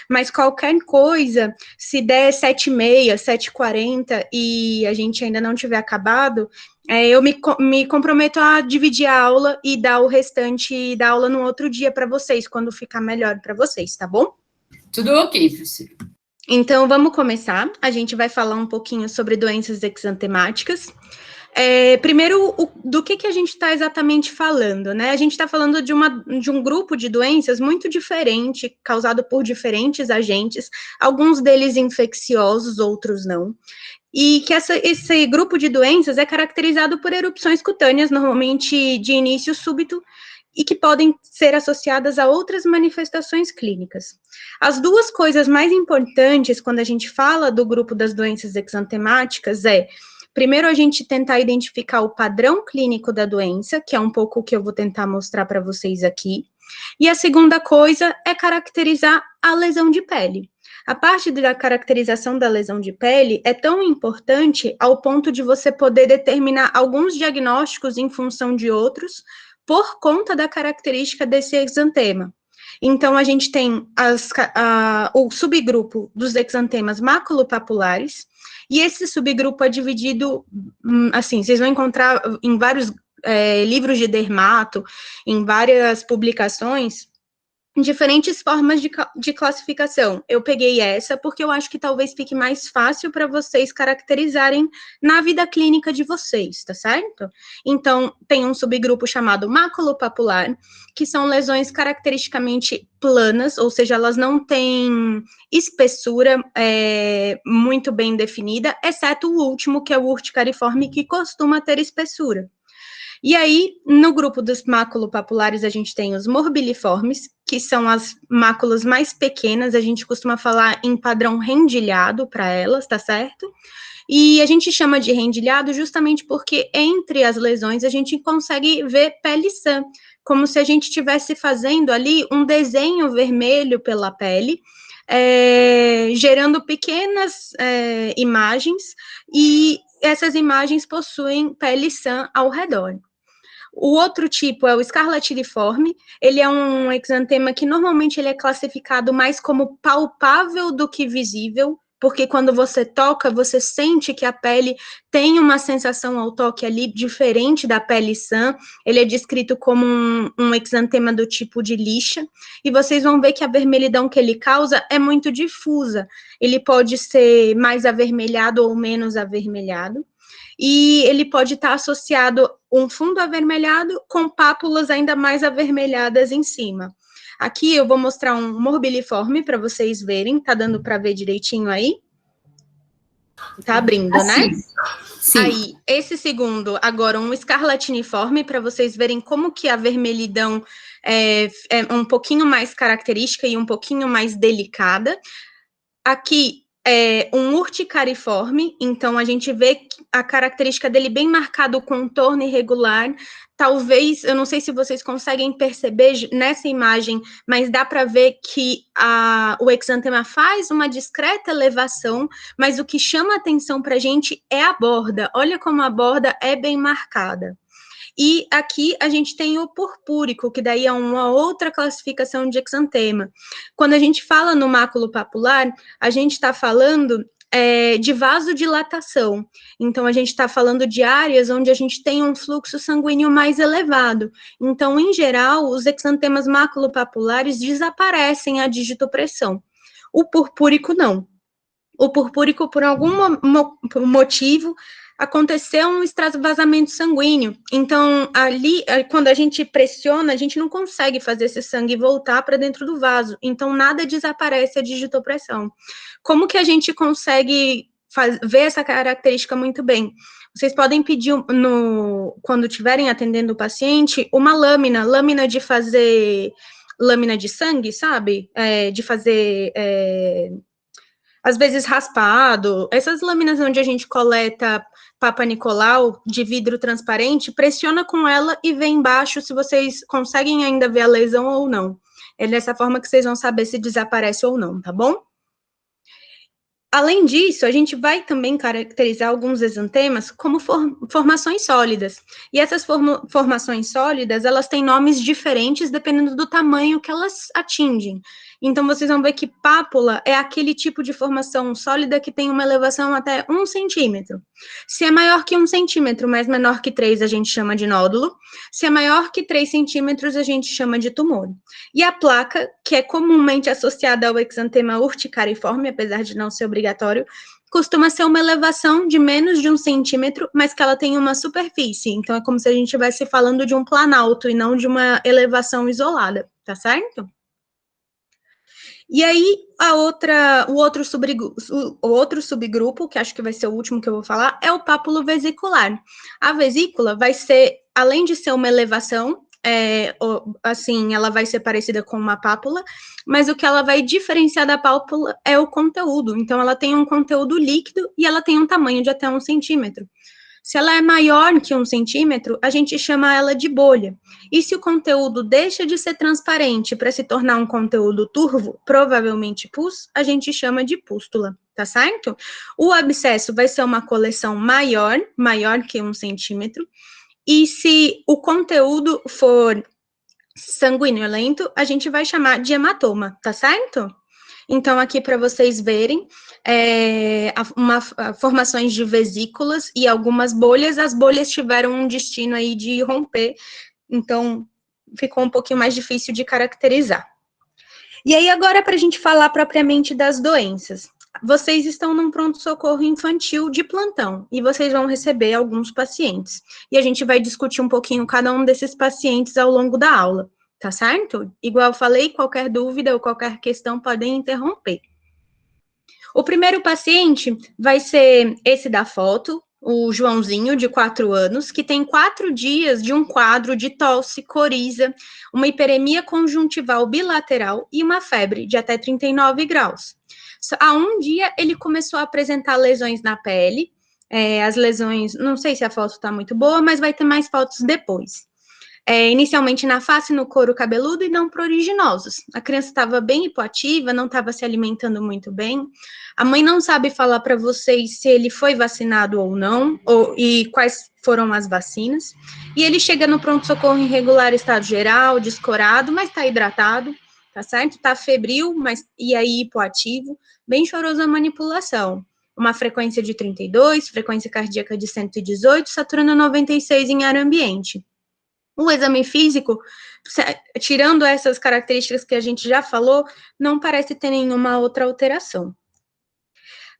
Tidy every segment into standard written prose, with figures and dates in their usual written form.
mas qualquer coisa, se der 7h30, 7h40 e a gente ainda não tiver acabado, eu me comprometo a dividir a aula e dar o restante da aula no outro dia para vocês, quando ficar melhor para vocês, tá bom? Tudo ok, professora. Então, vamos começar. A gente vai falar um pouquinho sobre doenças exantemáticas. Primeiro, do que a gente está exatamente falando, né? A gente está falando de um grupo de doenças muito diferente, causado por diferentes agentes, alguns deles infecciosos, outros não. E que esse grupo de doenças é caracterizado por erupções cutâneas, normalmente de início súbito, e que podem ser associadas a outras manifestações clínicas. As duas coisas mais importantes quando a gente fala do grupo das doenças exantemáticas primeiro, a gente tentar identificar o padrão clínico da doença, que é um pouco o que eu vou tentar mostrar para vocês aqui. E a segunda coisa é caracterizar a lesão de pele. A parte da caracterização da lesão de pele é tão importante ao ponto de você poder determinar alguns diagnósticos em função de outros, por conta da característica desse exantema. Então, a gente tem o subgrupo dos exantemas maculopapulares, e esse subgrupo é dividido, assim, vocês vão encontrar em vários livros de dermato, em várias publicações, diferentes formas de classificação. Eu peguei essa porque eu acho que talvez fique mais fácil para vocês caracterizarem na vida clínica de vocês, tá certo? Então, tem um subgrupo chamado maculopapular, que são lesões caracteristicamente planas, ou seja, elas não têm espessura muito bem definida, exceto o último, que é o urticariforme, que costuma ter espessura. E aí, no grupo dos maculopapulares, a gente tem os morbiliformes, que são as máculas mais pequenas, a gente costuma falar em padrão rendilhado para elas, tá certo? E a gente chama de rendilhado justamente porque entre as lesões a gente consegue ver pele sã, como se a gente estivesse fazendo ali um desenho vermelho pela pele, gerando pequenas imagens, e essas imagens possuem pele sã ao redor. O outro tipo é o escarlatiniforme, ele é um exantema que normalmente ele é classificado mais como palpável do que visível, porque quando você toca, você sente que a pele tem uma sensação ao toque ali diferente da pele sã, ele é descrito como um exantema do tipo de lixa, e vocês vão ver que a vermelhidão que ele causa é muito difusa, ele pode ser mais avermelhado ou menos avermelhado, e ele pode estar associado um fundo avermelhado com pápulas ainda mais avermelhadas em cima. Aqui eu vou mostrar um morbiliforme para vocês verem, tá dando para ver direitinho aí? Tá abrindo, né? Sim. Aí, esse segundo, agora um escarlatiniforme, para vocês verem como que a vermelhidão é um pouquinho mais característica e um pouquinho mais delicada. Aqui, um urticariforme, então a gente vê a característica dele bem marcado, o contorno irregular, talvez, eu não sei se vocês conseguem perceber nessa imagem, mas dá para ver que o exantema faz uma discreta elevação, mas o que chama atenção para a gente é a borda, olha como a borda é bem marcada. E aqui a gente tem o purpúrico, que daí é uma outra classificação de exantema. Quando a gente fala no máculo papular, a gente está falando de vasodilatação. Então, a gente está falando de áreas onde a gente tem um fluxo sanguíneo mais elevado. Então, em geral, os exantemas maculopapulares desaparecem à digitopressão. O purpúrico, não. O purpúrico, por algum motivo, aconteceu um extravasamento sanguíneo. Então, ali, quando a gente pressiona, a gente não consegue fazer esse sangue voltar para dentro do vaso. Então, nada desaparece a digitopressão. Como que a gente consegue ver essa característica muito bem? Vocês podem pedir, quando estiverem atendendo o paciente, uma lâmina de fazer lâmina de sangue, sabe? De fazer... às vezes raspado, essas lâminas onde a gente coleta Papa Nicolau de vidro transparente, pressiona com ela e vê embaixo se vocês conseguem ainda ver a lesão ou não. É dessa forma que vocês vão saber se desaparece ou não, tá bom? Além disso, a gente vai também caracterizar alguns exantemas como formações sólidas. E essas formações sólidas, elas têm nomes diferentes dependendo do tamanho que elas atingem. Então, vocês vão ver que pápula é aquele tipo de formação sólida que tem uma elevação até 1 centímetro. Se é maior que 1 centímetro, mas menor que 3, a gente chama de nódulo. Se é maior que 3 centímetros, a gente chama de tumor. E a placa, que é comumente associada ao exantema urticariforme, apesar de não ser obrigatório, costuma ser uma elevação de menos de 1 centímetro, mas que ela tem uma superfície. Então, é como se a gente estivesse falando de um planalto e não de uma elevação isolada, tá certo? E aí, o outro subgrupo, que acho que vai ser o último que eu vou falar, é o pápulo vesicular. A vesícula vai ser, além de ser uma elevação, assim, ela vai ser parecida com uma pápula, mas o que ela vai diferenciar da pápula é o conteúdo. Então, ela tem um conteúdo líquido e ela tem um tamanho de até 1 centímetro. Se ela é maior que 1 centímetro, a gente chama ela de bolha. E se o conteúdo deixa de ser transparente para se tornar um conteúdo turvo, provavelmente pus, a gente chama de pústula, tá certo? O abscesso vai ser uma coleção maior que 1 centímetro, e se o conteúdo for sanguinolento, a gente vai chamar de hematoma, tá certo? Então, aqui para vocês verem, formações de vesículas e algumas bolhas, as bolhas tiveram um destino aí de romper, então ficou um pouquinho mais difícil de caracterizar. E aí, agora, para a gente falar propriamente das doenças. Vocês estão num pronto-socorro infantil de plantão, e vocês vão receber alguns pacientes. E a gente vai discutir um pouquinho cada um desses pacientes ao longo da aula. Tá certo? Igual eu falei, qualquer dúvida ou qualquer questão podem interromper. O primeiro paciente vai ser esse da foto, o Joãozinho, de 4 anos, que tem 4 dias de um quadro de tosse, coriza, uma hiperemia conjuntival bilateral e uma febre de até 39 graus. Há um dia, ele começou a apresentar lesões na pele, as lesões, não sei se a foto está muito boa, mas vai ter mais fotos depois. Inicialmente na face, no couro cabeludo e não pruriginosos. A criança estava bem hipoativa, não estava se alimentando muito bem. A mãe não sabe falar para vocês se ele foi vacinado ou não, e quais foram as vacinas. E ele chega no pronto-socorro em regular estado geral, descorado, mas está hidratado, tá certo? Está febril, e aí hipoativo, bem choroso a manipulação. Uma frequência de 32, frequência cardíaca de 118, saturando 96 em ar ambiente. O exame físico, tirando essas características que a gente já falou, não parece ter nenhuma outra alteração.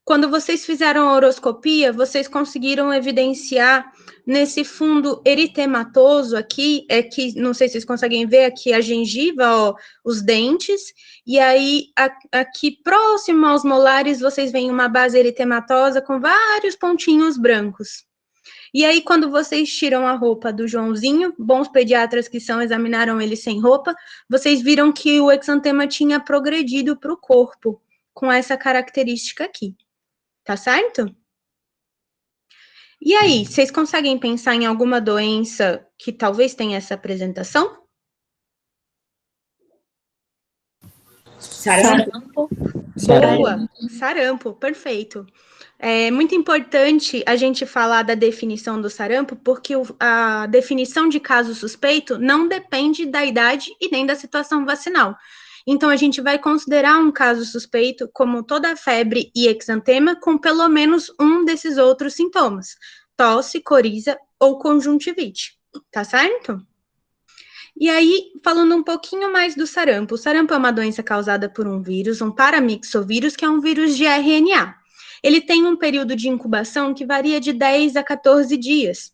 Quando vocês fizeram a horoscopia, vocês conseguiram evidenciar nesse fundo eritematoso aqui, que não sei se vocês conseguem ver aqui a gengiva, ó, os dentes, e aí aqui próximo aos molares vocês veem uma base eritematosa com vários pontinhos brancos. E aí, quando vocês tiram a roupa do Joãozinho, bons pediatras que são, examinaram ele sem roupa, vocês viram que o exantema tinha progredido para o corpo, com essa característica aqui. Tá certo? E aí, vocês conseguem pensar em alguma doença que talvez tenha essa apresentação? Sarampo. Boa, sarampo, perfeito. É muito importante a gente falar da definição do sarampo, porque a definição de caso suspeito não depende da idade e nem da situação vacinal. Então, a gente vai considerar um caso suspeito como toda febre e exantema com pelo menos um desses outros sintomas: tosse, coriza ou conjuntivite, tá certo? E aí, falando um pouquinho mais do sarampo. O sarampo é uma doença causada por um vírus, um paramyxovírus, que é um vírus de RNA. Ele tem um período de incubação que varia de 10 a 14 dias.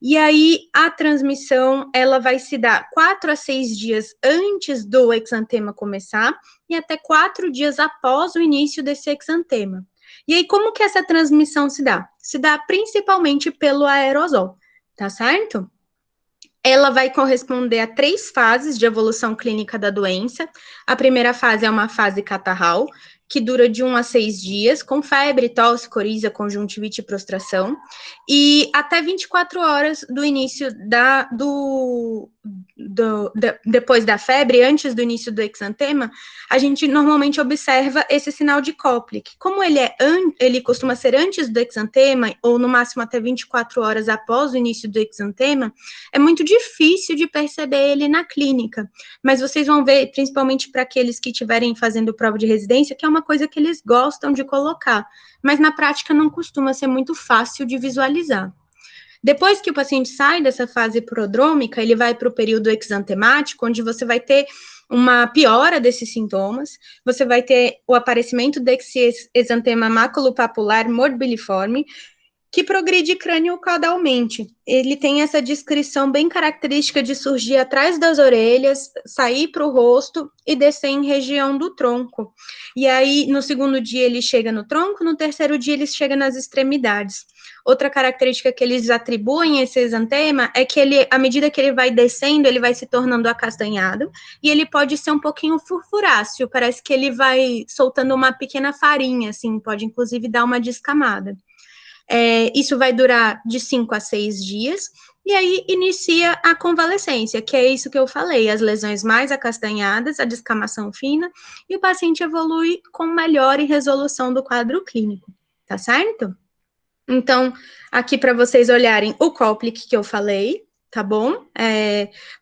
E aí, a transmissão, ela vai se dar 4 a 6 dias antes do exantema começar e até 4 dias após o início desse exantema. E aí, como que essa transmissão se dá? Se dá principalmente pelo aerosol, tá certo? Ela vai corresponder a 3 fases de evolução clínica da doença. A primeira fase é uma fase catarral, que dura de 1 a 6 dias, com febre, tosse, coriza, conjuntivite e prostração, e até 24 horas do início depois da febre, antes do início do exantema, a gente normalmente observa esse sinal de Koplik. Como ele costuma ser antes do exantema, ou no máximo até 24 horas após o início do exantema, é muito difícil de perceber ele na clínica, mas vocês vão ver, principalmente para aqueles que estiverem fazendo prova de residência, que é uma coisa que eles gostam de colocar, mas na prática não costuma ser muito fácil de visualizar. Depois que o paciente sai dessa fase prodrômica, ele vai para o período exantemático, onde você vai ter uma piora desses sintomas, você vai ter o aparecimento desse exantema maculopapular morbiliforme, que progride crânio-caudalmente. Ele tem essa descrição bem característica de surgir atrás das orelhas, sair para o rosto e descer em região do tronco. E aí, no segundo dia, ele chega no tronco, no terceiro dia, ele chega nas extremidades. Outra característica que eles atribuem a esse exantema é que ele, à medida que ele vai descendo, ele vai se tornando acastanhado, e ele pode ser um pouquinho furfuráceo, parece que ele vai soltando uma pequena farinha, assim, pode inclusive dar uma descamada. Isso vai durar de 5 a 6 dias, e aí inicia a convalescência, que é isso que eu falei, as lesões mais acastanhadas, a descamação fina, e o paciente evolui com melhor resolução do quadro clínico, tá certo? Então, aqui para vocês olharem o Koplik que eu falei, tá bom?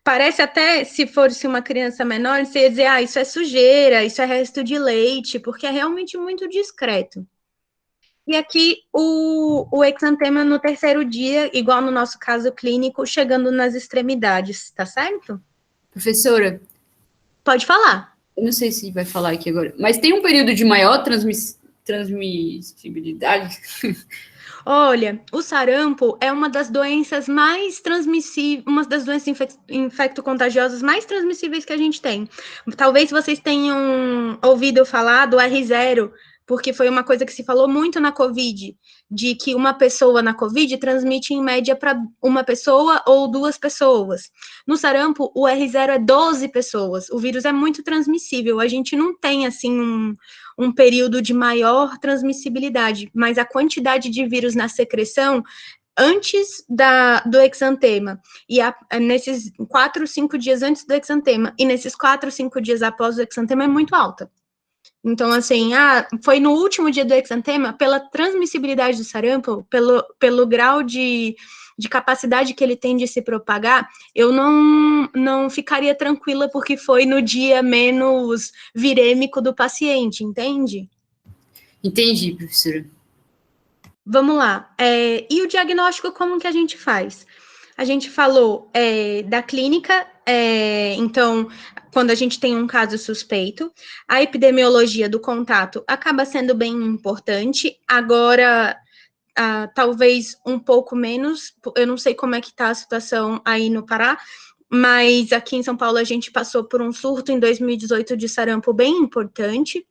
Parece até, se fosse uma criança menor, você ia dizer, isso é sujeira, isso é resto de leite, porque é realmente muito discreto. E aqui o exantema no terceiro dia, igual no nosso caso clínico, chegando nas extremidades, tá certo? Professora, Pode falar. eu não sei se vai falar aqui agora, mas tem um período de maior transmissibilidade? Olha, o sarampo é uma das doenças mais transmissíveis, uma das doenças infecto-contagiosas mais transmissíveis que a gente tem. Talvez vocês tenham ouvido falar do R0, porque foi uma coisa que se falou muito na Covid, de que uma pessoa na Covid transmite em média para uma pessoa ou 2 pessoas. No sarampo, o R0 é 12 pessoas. O vírus é muito transmissível. A gente não tem, assim, um período de maior transmissibilidade, mas a quantidade de vírus na secreção antes do exantema, e nesses 4, 5 dias antes do exantema, e nesses 4, 5 dias após o exantema é muito alta. Então, assim, foi no último dia do exantema, pela transmissibilidade do sarampo, pelo grau de capacidade que ele tem de se propagar, eu não ficaria tranquila porque foi no dia menos virêmico do paciente, entende? Entendi, professora. Vamos lá. E o diagnóstico, como que a gente faz? A gente falou da clínica, então, quando a gente tem um caso suspeito, a epidemiologia do contato acaba sendo bem importante. Agora, talvez um pouco menos, eu não sei como é que está a situação aí no Pará, mas aqui em São Paulo a gente passou por um surto em 2018 de sarampo bem importante.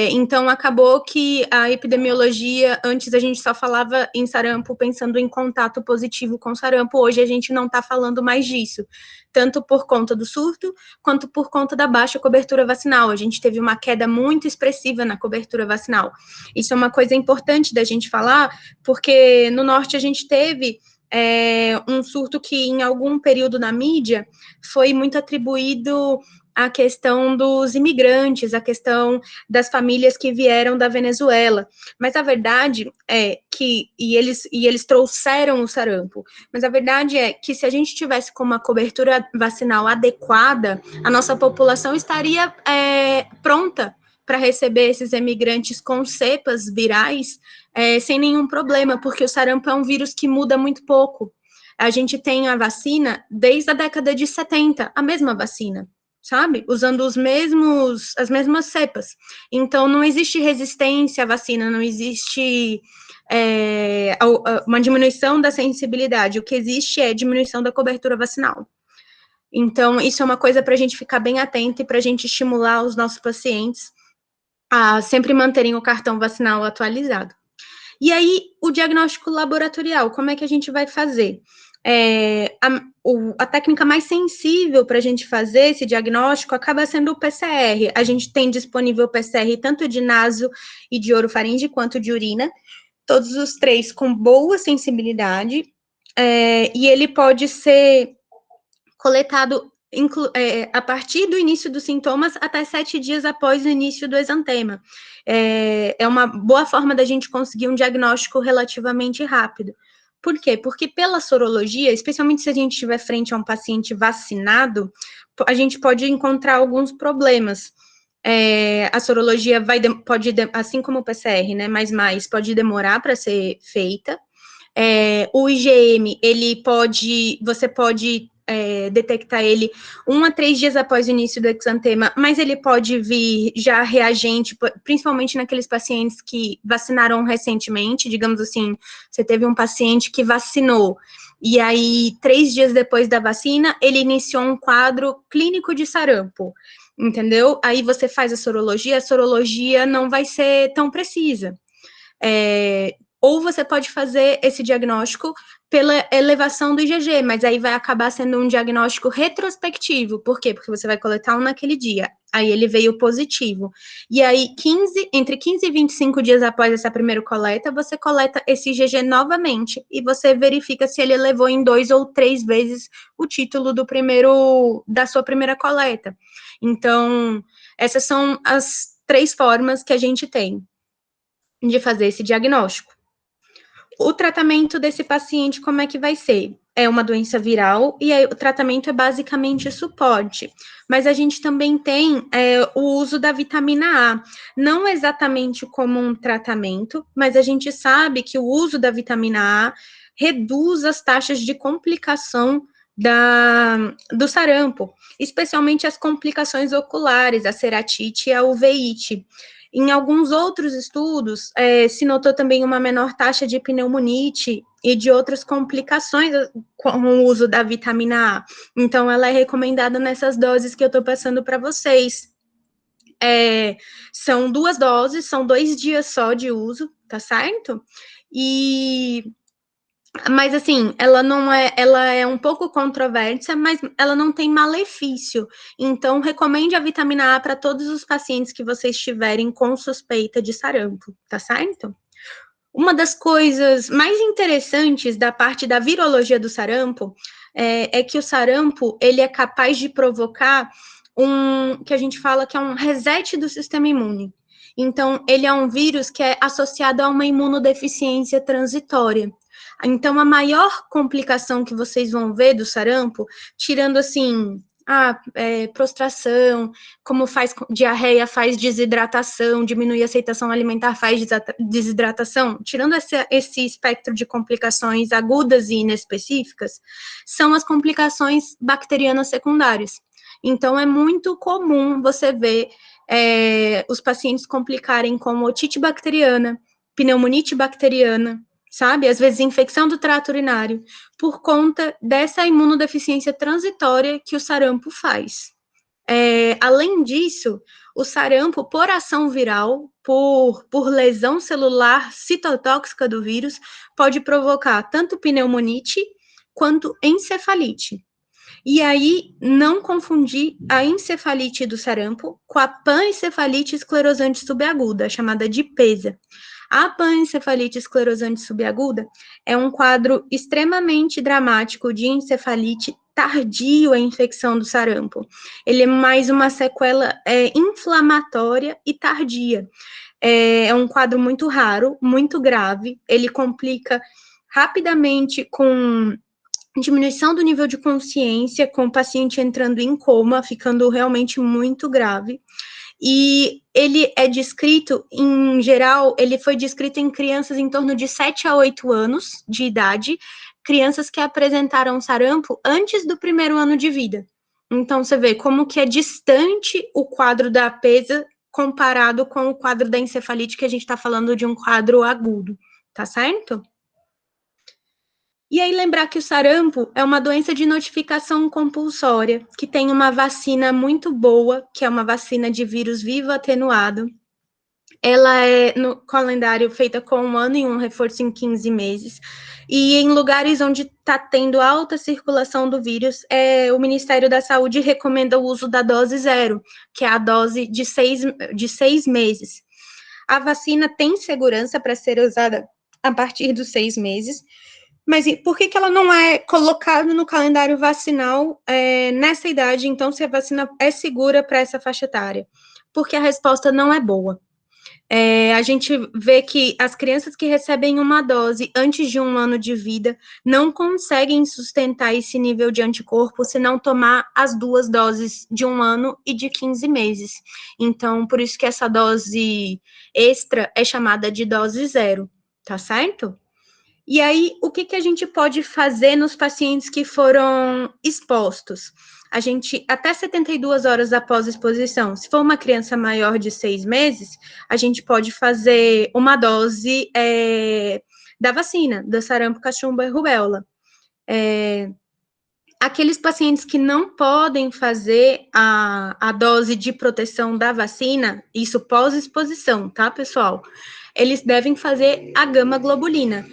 Então, acabou que a epidemiologia, antes a gente só falava em sarampo pensando em contato positivo com sarampo, hoje a gente não está falando mais disso, tanto por conta do surto, quanto por conta da baixa cobertura vacinal. A gente teve uma queda muito expressiva na cobertura vacinal. Isso é uma coisa importante da gente falar, porque no norte a gente teve um surto que em algum período na mídia foi muito atribuído a questão dos imigrantes, a questão das famílias que vieram da Venezuela, mas a verdade é que, eles trouxeram o sarampo, mas a verdade é que se a gente tivesse com uma cobertura vacinal adequada, a nossa população estaria pronta para receber esses imigrantes com cepas virais sem nenhum problema, porque o sarampo é um vírus que muda muito pouco. A gente tem a vacina desde a década de 70, a mesma vacina, sabe? Usando as mesmas cepas. Então, não existe resistência à vacina, não existe uma diminuição da sensibilidade. O que existe é diminuição da cobertura vacinal. Então, isso é uma coisa para a gente ficar bem atento e para a gente estimular os nossos pacientes a sempre manterem o cartão vacinal atualizado. E aí, o diagnóstico laboratorial, como é que a gente vai fazer? a técnica mais sensível para a gente fazer esse diagnóstico acaba sendo o PCR. A gente tem disponível o PCR tanto de naso e de orofaringe quanto de urina, todos os três com boa sensibilidade, e ele pode ser coletado a partir do início dos sintomas até 7 dias após o início do exantema. É uma boa forma da gente conseguir um diagnóstico relativamente rápido. Por quê? Porque pela sorologia, especialmente se a gente estiver frente a um paciente vacinado, a gente pode encontrar alguns problemas. A sorologia pode, assim como o PCR, né, mais, pode demorar para ser feita. O IgM, você pode detectar ele 1 a 3 dias após o início do exantema, mas ele pode vir já reagente, principalmente naqueles pacientes que vacinaram recentemente, digamos assim, você teve um paciente que vacinou, e aí 3 dias depois da vacina, ele iniciou um quadro clínico de sarampo, entendeu? Aí você faz a sorologia não vai ser tão precisa. Ou você pode fazer esse diagnóstico pela elevação do IgG, mas aí vai acabar sendo um diagnóstico retrospectivo. Por quê? Porque você vai coletar um naquele dia. Aí ele veio positivo. E aí, entre 15 e 25 dias após essa primeira coleta, você coleta esse IgG novamente e você verifica se ele elevou em 2 ou 3 vezes o título da sua primeira coleta. Então, essas são as 3 formas que a gente tem de fazer esse diagnóstico. O tratamento desse paciente, como é que vai ser? É uma doença viral e aí o tratamento é basicamente suporte. Mas a gente também tem o uso da vitamina A. Não exatamente como um tratamento, mas a gente sabe que o uso da vitamina A reduz as taxas de complicação do sarampo, especialmente as complicações oculares, a ceratite e a uveíte. Em alguns outros estudos, se notou também uma menor taxa de pneumonite e de outras complicações com o uso da vitamina A. Então, ela é recomendada nessas doses que eu estou passando para vocês. São 2 doses, são 2 dias só de uso, tá certo? Mas, assim, ela é um pouco controversa, mas ela não tem malefício. Então, recomende a vitamina A para todos os pacientes que vocês tiverem com suspeita de sarampo, tá certo? Uma das coisas mais interessantes da parte da virologia do sarampo é que o sarampo, ele é capaz de provocar que a gente fala que é um reset do sistema imune. Então, ele é um vírus que é associado a uma imunodeficiência transitória. Então, a maior complicação que vocês vão ver do sarampo, tirando assim, prostração, como faz diarreia, faz desidratação, diminui a aceitação alimentar, faz desidratação, tirando esse espectro de complicações agudas e inespecíficas, são as complicações bacterianas secundárias. Então, é muito comum você ver os pacientes complicarem com otite bacteriana, pneumonite bacteriana, sabe? Às vezes, infecção do trato urinário, por conta dessa imunodeficiência transitória que o sarampo faz. Além disso, o sarampo, por ação viral, por lesão celular citotóxica do vírus, pode provocar tanto pneumonite quanto encefalite. E aí, não confundir a encefalite do sarampo com a panencefalite esclerosante subaguda, chamada de PESA. A panencefalite esclerosante subaguda é um quadro extremamente dramático de encefalite tardio à infecção do sarampo. Ele é mais uma sequela inflamatória e tardia. É um quadro muito raro, muito grave, ele complica rapidamente com diminuição do nível de consciência, com o paciente entrando em coma, ficando realmente muito grave. E ele é descrito, em geral, ele foi descrito em crianças em torno de 7 a 8 anos de idade, crianças que apresentaram sarampo antes do primeiro ano de vida. Então, você vê como que é distante o quadro da PESA comparado com o quadro da encefalite, que a gente está falando de um quadro agudo, tá certo? E aí lembrar que o sarampo é uma doença de notificação compulsória, que tem uma vacina muito boa, que é uma vacina de vírus vivo atenuado. Ela é no calendário feita com 1 ano e um reforço em 15 meses. E em lugares onde está tendo alta circulação do vírus, o Ministério da Saúde recomenda o uso da dose 0, que é a dose de 6 meses. A vacina tem segurança para ser usada a partir dos 6 meses, mas por que ela não é colocada no calendário vacinal nessa idade, então, se a vacina é segura para essa faixa etária? Porque a resposta não é boa. A gente vê que as crianças que recebem uma dose antes de 1 ano de vida não conseguem sustentar esse nível de anticorpo se não tomar as 2 doses de 1 ano e de 15 meses. Então, por isso que essa dose extra é chamada de dose 0, tá certo? E aí, o que a gente pode fazer nos pacientes que foram expostos? A gente, até 72 horas após a exposição, se for uma criança maior de 6 meses, a gente pode fazer uma dose da vacina, do sarampo, cachumba e rubéola. Aqueles pacientes que não podem fazer a dose de proteção da vacina, isso pós-exposição, tá, pessoal? Eles devem fazer a gama-globulina.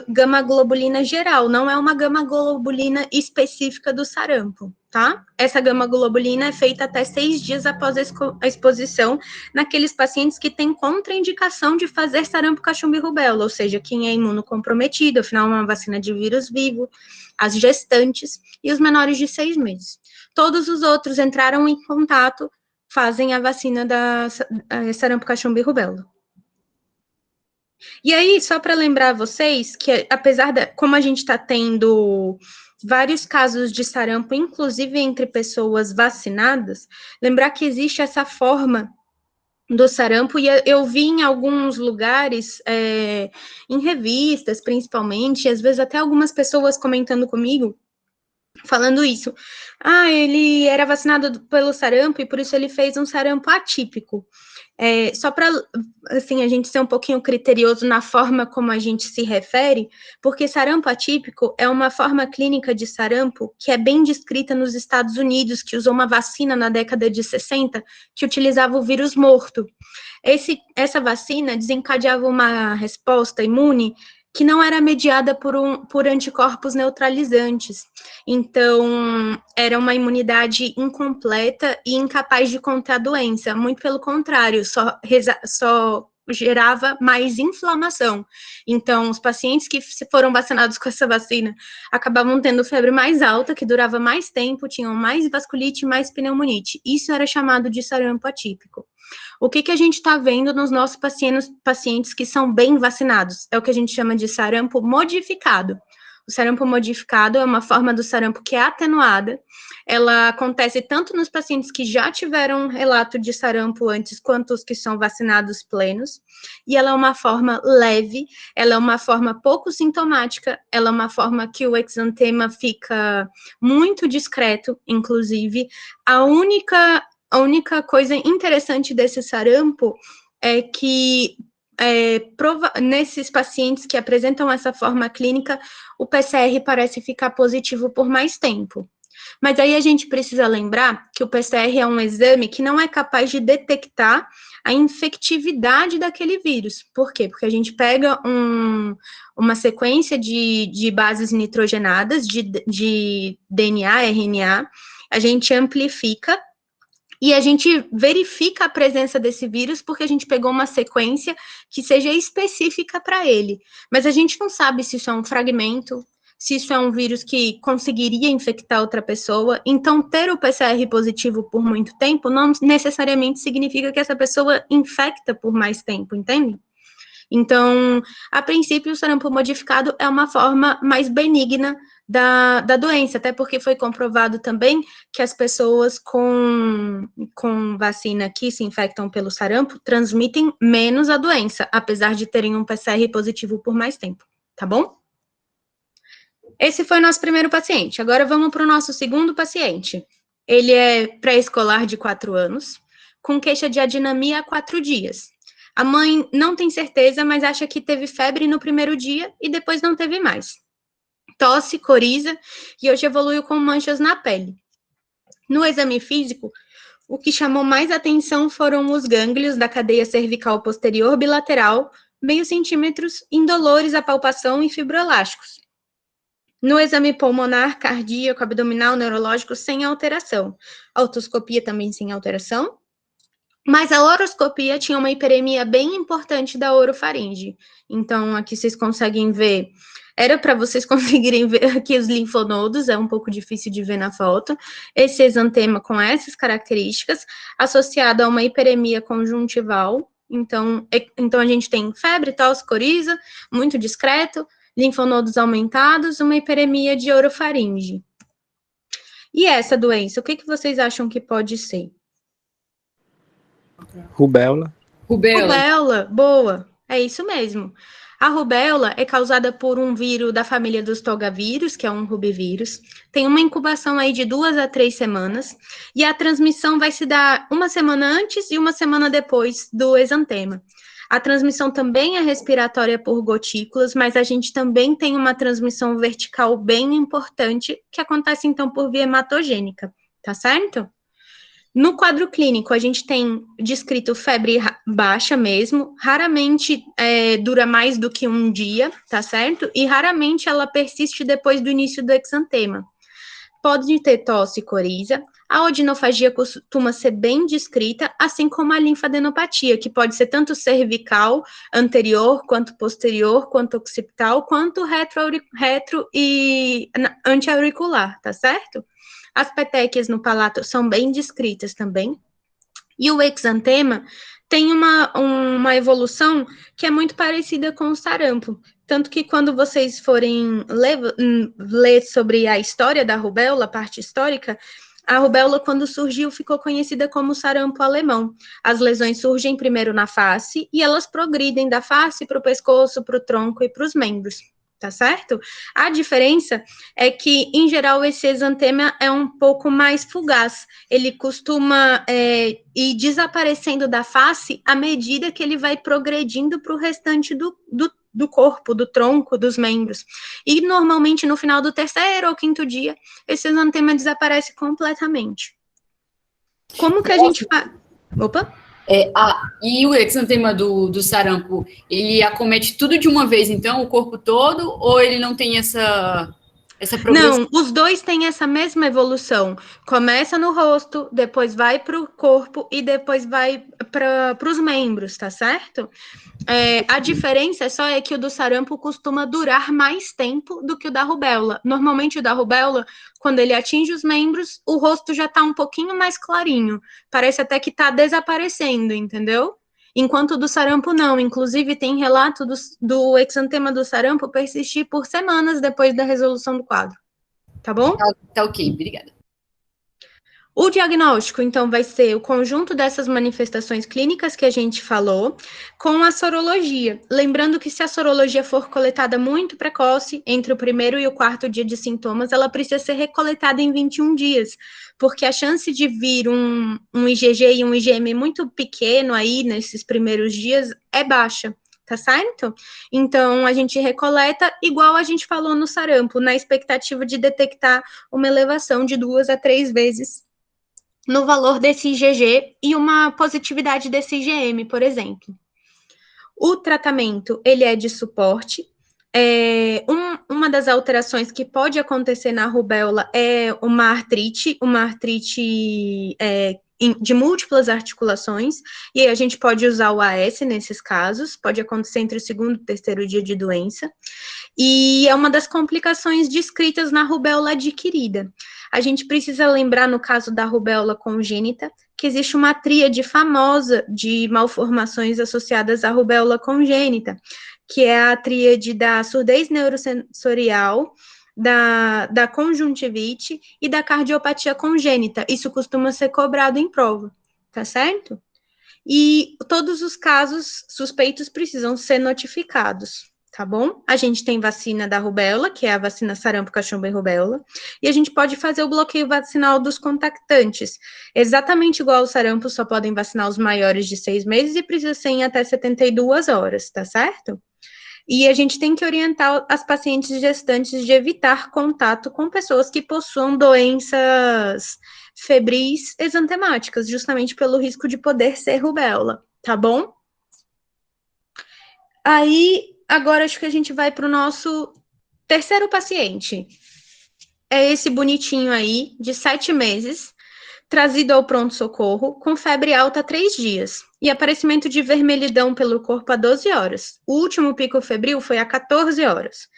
Gama-globulina geral, não é uma gama-globulina específica do sarampo, tá? Essa gama-globulina é feita até 6 dias após a exposição naqueles pacientes que têm contraindicação de fazer sarampo, cachumba e rubéola, ou seja, quem é imunocomprometido, afinal, é uma vacina de vírus vivo, as gestantes e os menores de 6 meses. Todos os outros entraram em contato, fazem a vacina da sarampo, cachumba e rubéola. E aí, só para lembrar vocês que, apesar como a gente está tendo vários casos de sarampo, inclusive entre pessoas vacinadas, lembrar que existe essa forma do sarampo, e eu vi em alguns lugares, em revistas, principalmente, às vezes até algumas pessoas comentando comigo, falando isso. Ele era vacinado pelo sarampo e por isso ele fez um sarampo atípico. Só para, assim, a gente ser um pouquinho criterioso na forma como a gente se refere, porque sarampo atípico é uma forma clínica de sarampo que é bem descrita nos Estados Unidos, que usou uma vacina na década de 60, que utilizava o vírus morto. Essa vacina desencadeava uma resposta imune que não era mediada por anticorpos neutralizantes. Então, era uma imunidade incompleta e incapaz de conter a doença. Muito pelo contrário, só gerava mais inflamação. Então, os pacientes que foram vacinados com essa vacina acabavam tendo febre mais alta, que durava mais tempo, tinham mais vasculite e mais pneumonite. Isso era chamado de sarampo atípico. O que a gente está vendo nos nossos pacientes que são bem vacinados? É o que a gente chama de sarampo modificado. O sarampo modificado é uma forma do sarampo que é atenuada. Ela acontece tanto nos pacientes que já tiveram um relato de sarampo antes, quanto os que são vacinados plenos. E ela é uma forma leve, ela é uma forma pouco sintomática, ela é uma forma que o exantema fica muito discreto, inclusive. A única coisa interessante desse sarampo é que nesses pacientes que apresentam essa forma clínica, o PCR parece ficar positivo por mais tempo. Mas aí a gente precisa lembrar que o PCR é um exame que não é capaz de detectar a infectividade daquele vírus. Por quê? Porque a gente pega uma sequência de bases nitrogenadas, de DNA, RNA, a gente amplifica e a gente verifica a presença desse vírus porque a gente pegou uma sequência que seja específica para ele. Mas a gente não sabe se isso é um fragmento, se isso é um vírus que conseguiria infectar outra pessoa. Então, ter o PCR positivo por muito tempo não necessariamente significa que essa pessoa infecta por mais tempo, entende? Então, a princípio, o sarampo modificado é uma forma mais benigna da doença, até porque foi comprovado também que as pessoas com vacina que se infectam pelo sarampo transmitem menos a doença, apesar de terem um PCR positivo por mais tempo, tá bom? Esse foi o nosso primeiro paciente. Agora vamos para o nosso segundo paciente. Ele é pré-escolar de 4 anos, com queixa de adinamia há 4 dias. A mãe não tem certeza, mas acha que teve febre no primeiro dia e depois não teve mais. Tosse, coriza e hoje evoluiu com manchas na pele. No exame físico, O que chamou mais atenção foram os gânglios da cadeia cervical posterior bilateral, meio centímetros, indolores à palpação e fibroelásticos. No exame pulmonar, cardíaco, abdominal, neurológico, sem alteração. A otoscopia também sem alteração. Mas a oroscopia tinha uma hiperemia bem importante da orofaringe. Então, aqui vocês conseguem ver. Era para vocês conseguirem ver aqui os linfonodos, é um pouco difícil de ver na foto. Esse exantema com essas características, associado a uma hiperemia conjuntival. Então a gente tem febre, tosse, coriza, muito discreto, linfonodos aumentados, uma hiperemia de orofaringe. E essa doença, o que vocês acham que pode ser? Rubéola. Rubéola, boa, é isso mesmo. A rubéola é causada por um vírus da família dos togavírus, que é um rubivírus. Tem uma incubação aí de 2 a 3 semanas, e a transmissão vai se dar uma semana antes e uma semana depois do exantema. A transmissão também é respiratória por gotículas, mas a gente também tem uma transmissão vertical bem importante, que acontece então por via hematogênica, tá certo? No quadro clínico, a gente tem descrito febre baixa mesmo, raramente dura mais do que um dia, tá certo? E raramente ela persiste depois do início do exantema. Pode ter tosse e coriza, a odinofagia costuma ser bem descrita, assim como a linfadenopatia, que pode ser tanto cervical, anterior, quanto posterior, quanto occipital, quanto retro e antiauricular, tá certo? As petequias no palato são bem descritas também. E o exantema tem uma evolução que é muito parecida com o sarampo. Tanto que quando vocês forem ler sobre a história da rubéola, a parte histórica, a rubéola, quando surgiu, ficou conhecida como sarampo alemão. As lesões surgem primeiro na face e elas progridem da face para o pescoço, para o tronco e para os membros. Tá certo? A diferença é que, em geral, esse exantema é um pouco mais fugaz. Ele costuma ir desaparecendo da face à medida que ele vai progredindo para o restante do corpo, do tronco, dos membros. E, normalmente, no final do 3º ou 5º dia, esse exantema desaparece completamente. Como que a gente faz? Opa! E o exantema do sarampo, ele acomete tudo de uma vez, então, o corpo todo, ou ele não tem essa progressão? Não, os dois têm essa mesma evolução. Começa no rosto, depois vai para o corpo e depois vai para os membros, tá certo? A diferença só é que o do sarampo costuma durar mais tempo do que o da rubéola. Normalmente o da rubéola, quando ele atinge os membros, o rosto já está um pouquinho mais clarinho. Parece até que está desaparecendo, entendeu? Enquanto o do sarampo não. Inclusive tem relato do exantema do sarampo persistir por semanas depois da resolução do quadro. Tá bom? Tá ok, obrigada. O diagnóstico, então, vai ser o conjunto dessas manifestações clínicas que a gente falou, com a sorologia. Lembrando que se a sorologia for coletada muito precoce, entre o 1º e o 4º dia de sintomas, ela precisa ser recoletada em 21 dias, porque a chance de vir um IgG e um IgM muito pequeno aí, nesses primeiros dias, é baixa. Tá certo? Então, a gente recoleta igual a gente falou no sarampo, na expectativa de detectar uma elevação de 2 a 3 vezes no valor desse IgG e uma positividade desse IgM, por exemplo. O tratamento, ele é de suporte. Uma das alterações que pode acontecer na rubéola é uma artrite de múltiplas articulações, e aí a gente pode usar o AS nesses casos, pode acontecer entre o 2º e 3º dia de doença, e é uma das complicações descritas na rubéola adquirida. A gente precisa lembrar, no caso da rubéola congênita, que existe uma tríade famosa de malformações associadas à rubéola congênita, que é a tríade da surdez neurosensorial, da conjuntivite e da cardiopatia congênita. Isso costuma ser cobrado em prova, tá certo? E todos os casos suspeitos precisam ser notificados, tá bom? A gente tem vacina da rubéola, que é a vacina sarampo, cachumba e rubéola, e a gente pode fazer o bloqueio vacinal dos contactantes. Exatamente igual ao sarampo, só podem vacinar os maiores de 6 meses e precisa ser em até 72 horas, tá certo? E a gente tem que orientar as pacientes gestantes de evitar contato com pessoas que possuam doenças febris exantemáticas, justamente pelo risco de poder ser rubéola, tá bom? Aí, agora acho que a gente vai para o nosso terceiro paciente. É esse bonitinho aí, de 7 meses, trazido ao pronto-socorro, com febre alta há 3 dias, e aparecimento de vermelhidão pelo corpo há 12 horas. O último pico febril foi há 14 horas.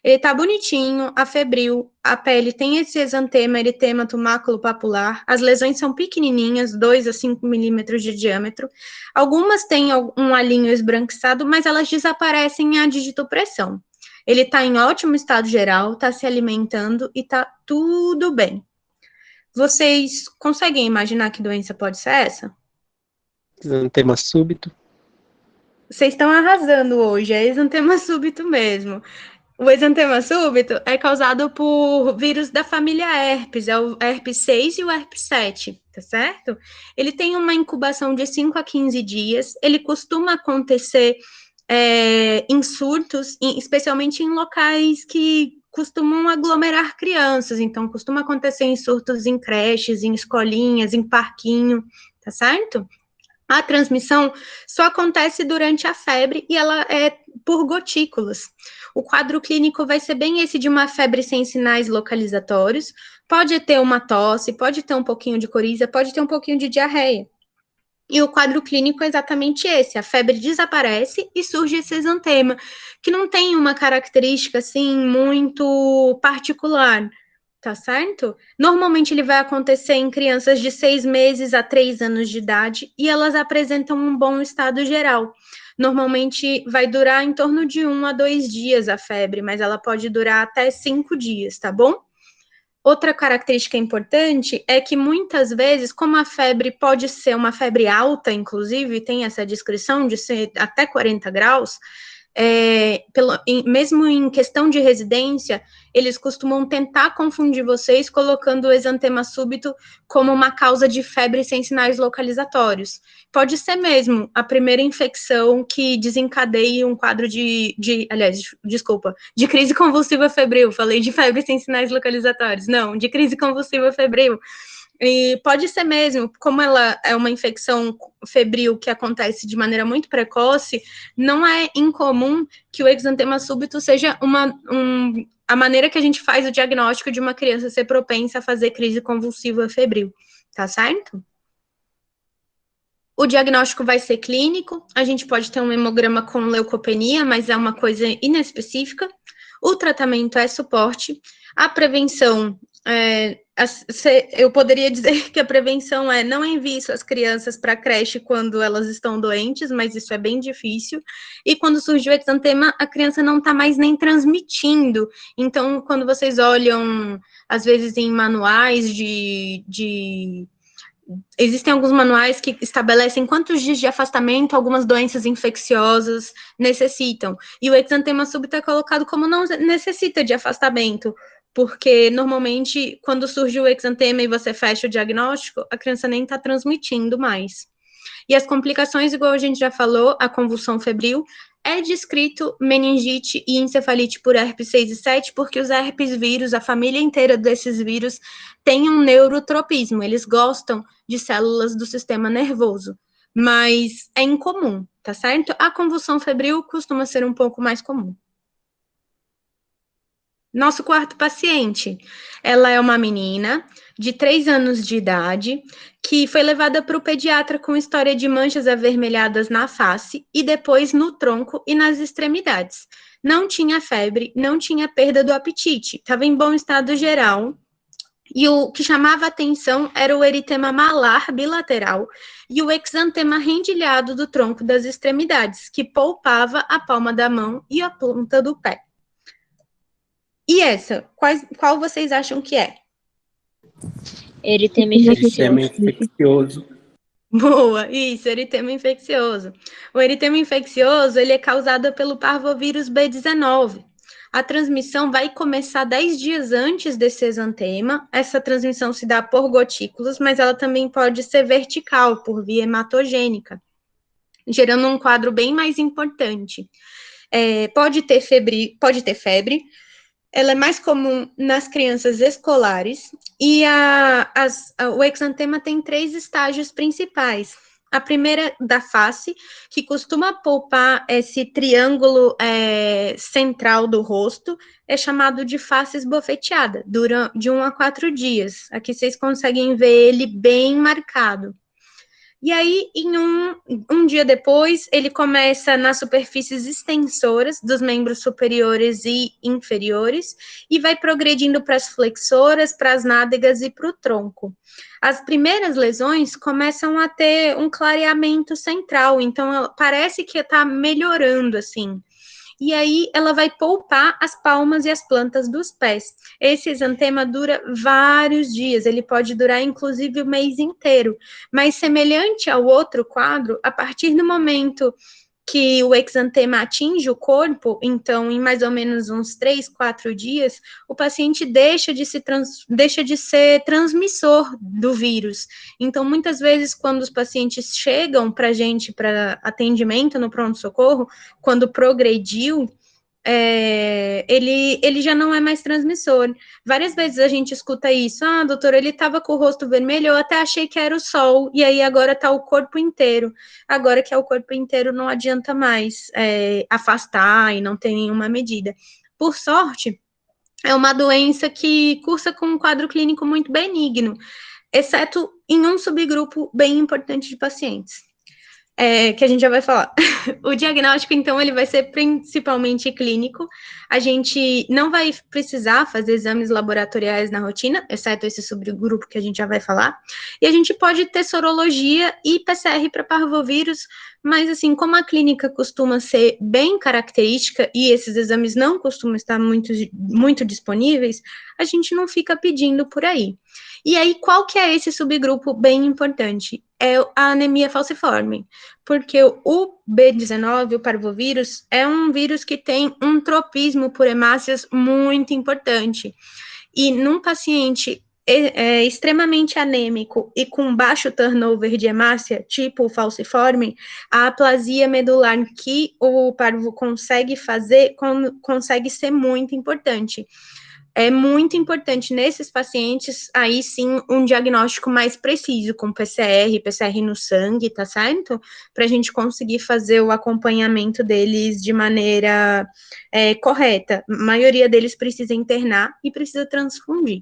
Ele tá bonitinho, afebril, a pele tem esse exantema, eritema, máculo papular, as lesões são pequenininhas, 2 a 5 milímetros de diâmetro, algumas têm um alinho esbranquiçado, mas elas desaparecem à digitopressão. Ele tá em ótimo estado geral, tá se alimentando e tá tudo bem. Vocês conseguem imaginar que doença pode ser essa? Exantema súbito. Vocês estão arrasando hoje, é exantema súbito mesmo. O exantema súbito é causado por vírus da família herpes, é o herpes 6 e o herpes 7, tá certo? Ele tem uma incubação de 5 a 15 dias, ele costuma acontecer em surtos, especialmente em locais que costumam aglomerar crianças, então costuma acontecer em surtos em creches, em escolinhas, em parquinho, tá certo? A transmissão só acontece durante a febre e ela é por gotículas. O quadro clínico vai ser bem esse de uma febre sem sinais localizatórios, pode ter uma tosse, pode ter um pouquinho de coriza, pode ter um pouquinho de diarreia. E o quadro clínico é exatamente esse, a febre desaparece e surge esse exantema, que não tem uma característica, assim, muito particular, tá certo? Normalmente ele vai acontecer em crianças de 6 meses a 3 anos de idade e elas apresentam um bom estado geral. Normalmente vai durar em torno de 1 a 2 dias a febre, mas ela pode durar até 5 dias, tá bom? Outra característica importante é que muitas vezes, como a febre pode ser uma febre alta, inclusive, tem essa descrição de ser até 40 graus, mesmo em questão de residência, eles costumam tentar confundir vocês colocando o exantema súbito como uma causa de febre sem sinais localizatórios. Pode ser mesmo a primeira infecção que desencadeie um quadro de crise convulsiva febril. Falei de febre sem sinais localizatórios. Não, de crise convulsiva febril. E pode ser mesmo, como ela é uma infecção febril que acontece de maneira muito precoce, não é incomum que o exantema súbito seja a maneira que a gente faz o diagnóstico de uma criança ser propensa a fazer crise convulsiva febril, tá certo? O diagnóstico vai ser clínico, a gente pode ter um hemograma com leucopenia, mas é uma coisa inespecífica. O tratamento é suporte, a prevenção eu poderia dizer que a prevenção é não envie suas crianças para a creche quando elas estão doentes, mas isso é bem difícil. E quando surgiu o exantema, a criança não está mais nem transmitindo. Então, quando vocês olham, às vezes, em manuais existem alguns manuais que estabelecem quantos dias de afastamento algumas doenças infecciosas necessitam. E o exantema súbito é colocado como não necessita de afastamento, porque normalmente, quando surge o exantema e você fecha o diagnóstico, a criança nem está transmitindo mais. E as complicações, igual a gente já falou, a convulsão febril, é descrito meningite e encefalite por herpes 6 e 7, porque os herpes vírus, a família inteira desses vírus, tem um neurotropismo, eles gostam de células do sistema nervoso, mas é incomum, tá certo? A convulsão febril costuma ser um pouco mais comum. Nosso quarto paciente, ela é uma menina de 3 anos de idade, que foi levada para o pediatra com história de manchas avermelhadas na face e depois no tronco e nas extremidades. Não tinha febre, não tinha perda do apetite, estava em bom estado geral. E o que chamava atenção era o eritema malar bilateral e o exantema rendilhado do tronco das extremidades, que polpava a palma da mão e a ponta do pé. E essa, qual vocês acham que é? Eritema infeccioso. Boa, isso, eritema infeccioso. O eritema infeccioso, ele é causado pelo parvovírus B19. A transmissão vai começar 10 dias antes desse exantema. Essa transmissão se dá por gotículas, mas ela também pode ser vertical, por via hematogênica, gerando um quadro bem mais importante. Pode ter febre, ela é mais comum nas crianças escolares, e o exantema tem 3 estágios principais. A primeira da face, que costuma poupar esse triângulo central do rosto, é chamado de face esbofeteada, dura de 1 a 4 dias. Aqui vocês conseguem ver ele bem marcado. E aí, em um dia depois, ele começa nas superfícies extensoras dos membros superiores e inferiores e vai progredindo para as flexoras, para as nádegas e para o tronco. As primeiras lesões começam a ter um clareamento central, então parece que está melhorando, assim. E aí ela vai poupar as palmas e as plantas dos pés. Esse exantema dura vários dias, ele pode durar inclusive o mês inteiro, mas semelhante ao outro quadro, a partir do momento que o exantema atinge o corpo, então, em mais ou menos uns 3, 4 dias, o paciente deixa de ser transmissor do vírus. Então, muitas vezes, quando os pacientes chegam para a gente, para atendimento no pronto-socorro, quando progrediu, ele já não é mais transmissor. Várias vezes a gente escuta isso, doutor, ele estava com o rosto vermelho, eu até achei que era o sol, e aí agora está o corpo inteiro. Agora que é o corpo inteiro, não adianta mais afastar e não tem nenhuma medida. Por sorte, é uma doença que cursa com um quadro clínico muito benigno, exceto em um subgrupo bem importante de pacientes. Que a gente já vai falar. O diagnóstico, então, ele vai ser principalmente clínico. A gente não vai precisar fazer exames laboratoriais na rotina, exceto esse subgrupo que a gente já vai falar. E a gente pode ter sorologia e PCR para parvovírus, mas, assim, como a clínica costuma ser bem característica e esses exames não costumam estar muito disponíveis, a gente não fica pedindo por aí. E aí, qual que é esse subgrupo bem importante? É a anemia falciforme, porque o B19, o parvovírus, é um vírus que tem um tropismo por hemácias muito importante. E num paciente extremamente anêmico e com baixo turnover de hemácia, tipo o falciforme, a aplasia medular que o parvo consegue fazer, consegue ser muito importante. É muito importante nesses pacientes, aí sim, um diagnóstico mais preciso, com PCR no sangue, tá certo? Para a gente conseguir fazer o acompanhamento deles de maneira correta. A maioria deles precisa internar e precisa transfundir.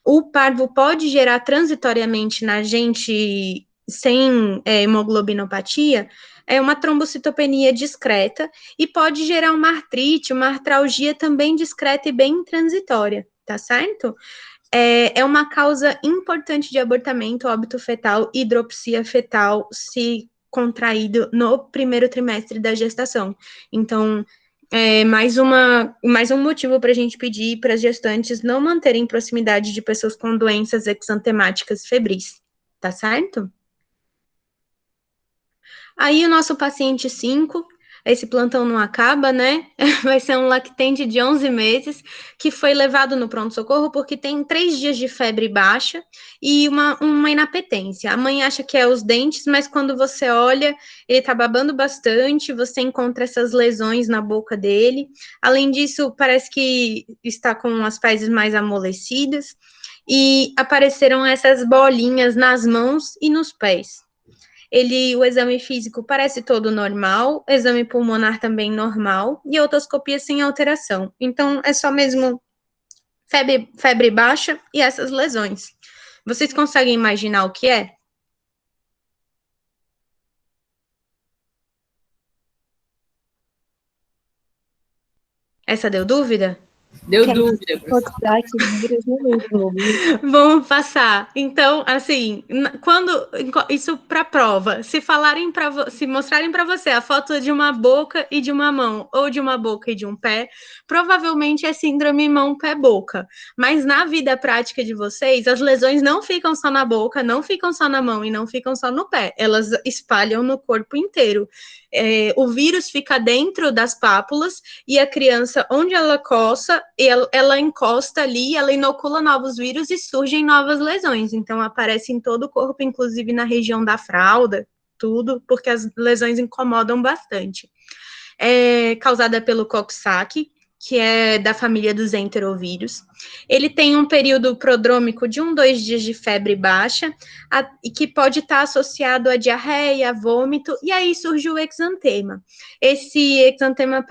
O parvo pode gerar transitoriamente na gente sem hemoglobinopatia, é uma trombocitopenia discreta e pode gerar uma artrite, uma artralgia também discreta e bem transitória, tá certo? É uma causa importante de abortamento, óbito fetal e hidropsia fetal se contraído no primeiro trimestre da gestação. Então, mais um motivo para a gente pedir para as gestantes não manterem proximidade de pessoas com doenças exantemáticas febris, tá certo? Aí o nosso paciente 5, esse plantão não acaba, né? Vai ser um lactente de 11 meses, que foi levado no pronto-socorro porque tem 3 dias de febre baixa e uma inapetência. A mãe acha que é os dentes, mas quando você olha, ele tá babando bastante, você encontra essas lesões na boca dele. Além disso, parece que está com as fezes mais amolecidas e apareceram essas bolinhas nas mãos e nos pés. O exame físico parece todo normal, exame pulmonar também normal, e otoscopia sem alteração. Então, é só mesmo febre baixa e essas lesões. Vocês conseguem imaginar o que é? Essa deu dúvida? Deu dúvida. Vamos passar. Então, assim, quando isso para prova, se mostrarem para você a foto de uma boca e de uma mão, ou de uma boca e de um pé, provavelmente é síndrome mão-pé-boca. Mas na vida prática de vocês, as lesões não ficam só na boca, não ficam só na mão e não ficam só no pé. Elas espalham no corpo inteiro. O vírus fica dentro das pápulas e a criança, onde ela coça, ela encosta ali, ela inocula novos vírus e surgem novas lesões. Então, aparece em todo o corpo, inclusive na região da fralda, tudo, porque as lesões incomodam bastante. É causada pelo Coxsackie, que é da família dos enterovírus. Ele tem um período prodrômico de 2 dias de febre baixa, e que pode estar associado a diarreia, vômito, e aí surge o exantema. Esse exantema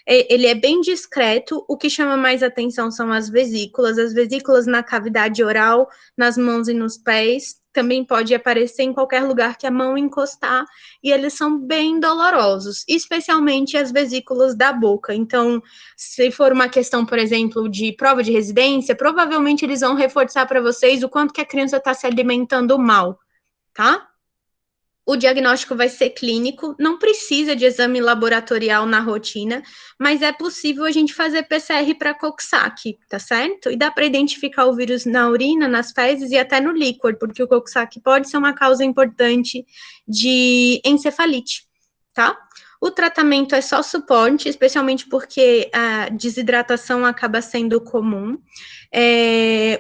ele é bem discreto, o que chama mais atenção são as vesículas na cavidade oral, nas mãos e nos pés, também pode aparecer em qualquer lugar que a mão encostar, e eles são bem dolorosos, especialmente as vesículas da boca. Então, se for uma questão, por exemplo, de prova de residência, provavelmente eles vão reforçar para vocês o quanto que a criança está se alimentando mal, tá? O diagnóstico vai ser clínico, não precisa de exame laboratorial na rotina, mas é possível a gente fazer PCR para Coxsackie, tá certo? E dá para identificar o vírus na urina, nas fezes e até no líquor, porque o Coxsackie pode ser uma causa importante de encefalite, tá? O tratamento é só suporte, especialmente porque a desidratação acaba sendo comum.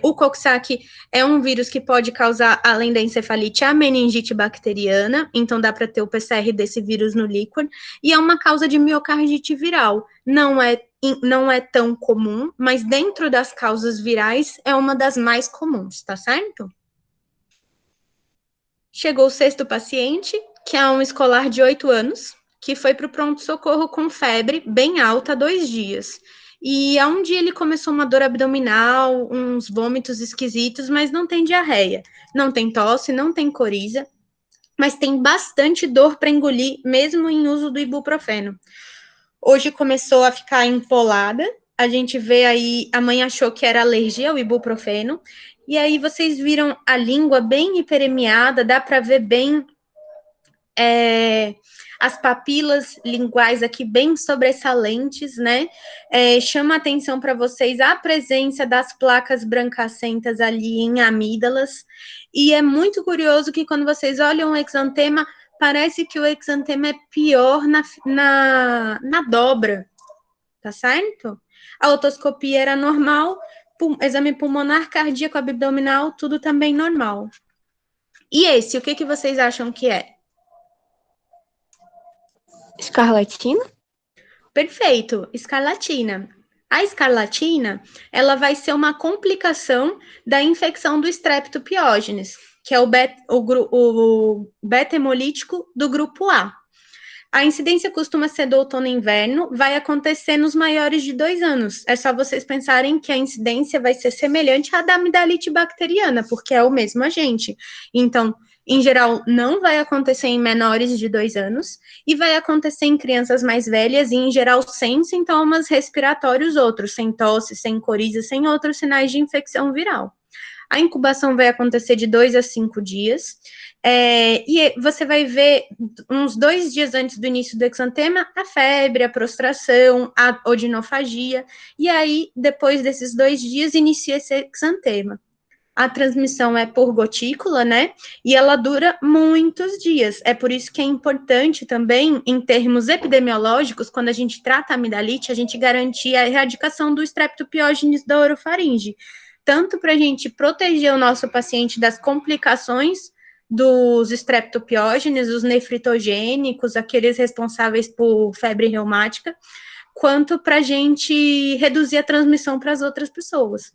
O Coxsackie é um vírus que pode causar, além da encefalite, a meningite bacteriana, então dá para ter o PCR desse vírus no líquor, e é uma causa de miocardite viral. Não é tão comum, mas dentro das causas virais é uma das mais comuns, tá certo? Chegou o 6º paciente, que é um escolar de 8 anos, que foi para o pronto-socorro com febre bem alta há 2 dias. E há um dia ele começou uma dor abdominal, uns vômitos esquisitos, mas não tem diarreia, não tem tosse, não tem coriza, mas tem bastante dor para engolir, mesmo em uso do ibuprofeno. Hoje começou a ficar empolada, a gente vê aí, a mãe achou que era alergia ao ibuprofeno, e aí vocês viram a língua bem hiperemiada, dá para ver bem as papilas linguais aqui bem sobressalentes, né? Chama atenção para vocês a presença das placas brancacentas ali em amígdalas, e é muito curioso que quando vocês olham o exantema, parece que o exantema é pior na dobra, tá certo? A otoscopia era normal, exame pulmonar, cardíaco, abdominal, tudo também normal. E esse, o que vocês acham que é? Escarlatina? Perfeito, escarlatina. A escarlatina, ela vai ser uma complicação da infecção do Streptopiógenes, que é o beta-hemolítico do grupo A. A incidência costuma ser do outono e inverno, vai acontecer nos maiores de 2 anos. É só vocês pensarem que a incidência vai ser semelhante à da amidalite bacteriana, porque é o mesmo agente. Então, em geral, não vai acontecer em menores de 2 anos, e vai acontecer em crianças mais velhas, e em geral sem sintomas respiratórios outros, sem tosse, sem coriza, sem outros sinais de infecção viral. A incubação vai acontecer de 2 a 5 dias, e você vai ver uns 2 dias antes do início do exantema, a febre, a prostração, a odinofagia, e aí, depois desses 2 dias, inicia esse exantema. A transmissão é por gotícula, né? E ela dura muitos dias. É por isso que é importante também, em termos epidemiológicos, quando a gente trata a amidalite, a gente garantir a erradicação do Streptopiógenes da orofaringe. Tanto para a gente proteger o nosso paciente das complicações dos streptopiógenes, os nefritogênicos, aqueles responsáveis por febre reumática, quanto para a gente reduzir a transmissão para as outras pessoas.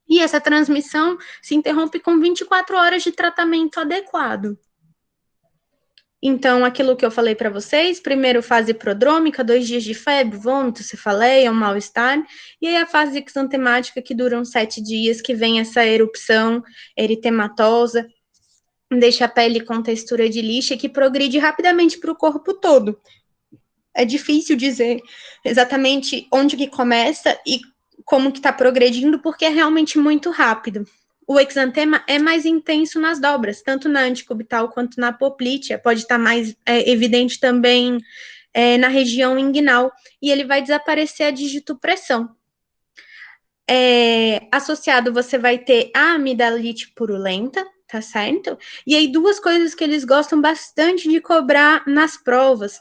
E essa transmissão se interrompe com 24 horas de tratamento adequado. Então, aquilo que eu falei para vocês, primeiro fase prodrômica, 2 dias de febre, vômito, cefaleia, um mal-estar, e aí a fase exantemática, que dura uns 7 dias, que vem essa erupção eritematosa, deixa a pele com textura de lixa, que progride rapidamente para o corpo todo. É difícil dizer exatamente onde que começa e como que está progredindo, porque é realmente muito rápido. O exantema é mais intenso nas dobras, tanto na antecubital quanto na poplítea, pode estar mais evidente também na região inguinal, e ele vai desaparecer a digitopressão. Associado, você vai ter a amidalite purulenta, tá certo? E aí, 2 coisas que eles gostam bastante de cobrar nas provas.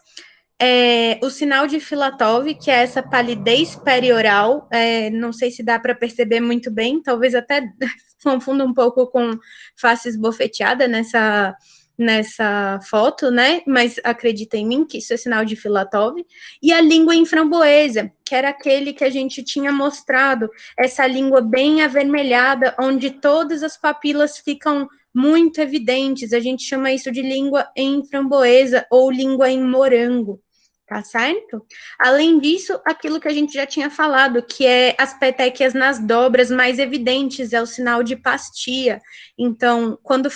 O sinal de Filatov, que é essa palidez perioral, não sei se dá para perceber muito bem, talvez até confunda um pouco com face esbofeteada nessa foto, né? Mas acredita em mim que isso é sinal de Filatov. E a língua em framboesa, que era aquele que a gente tinha mostrado, essa língua bem avermelhada, onde todas as papilas ficam muito evidentes. A gente chama isso de língua em framboesa ou língua em morango. Tá certo? Além disso, aquilo que a gente já tinha falado, que é as petequias nas dobras mais evidentes, é o sinal de pastia. Então, quando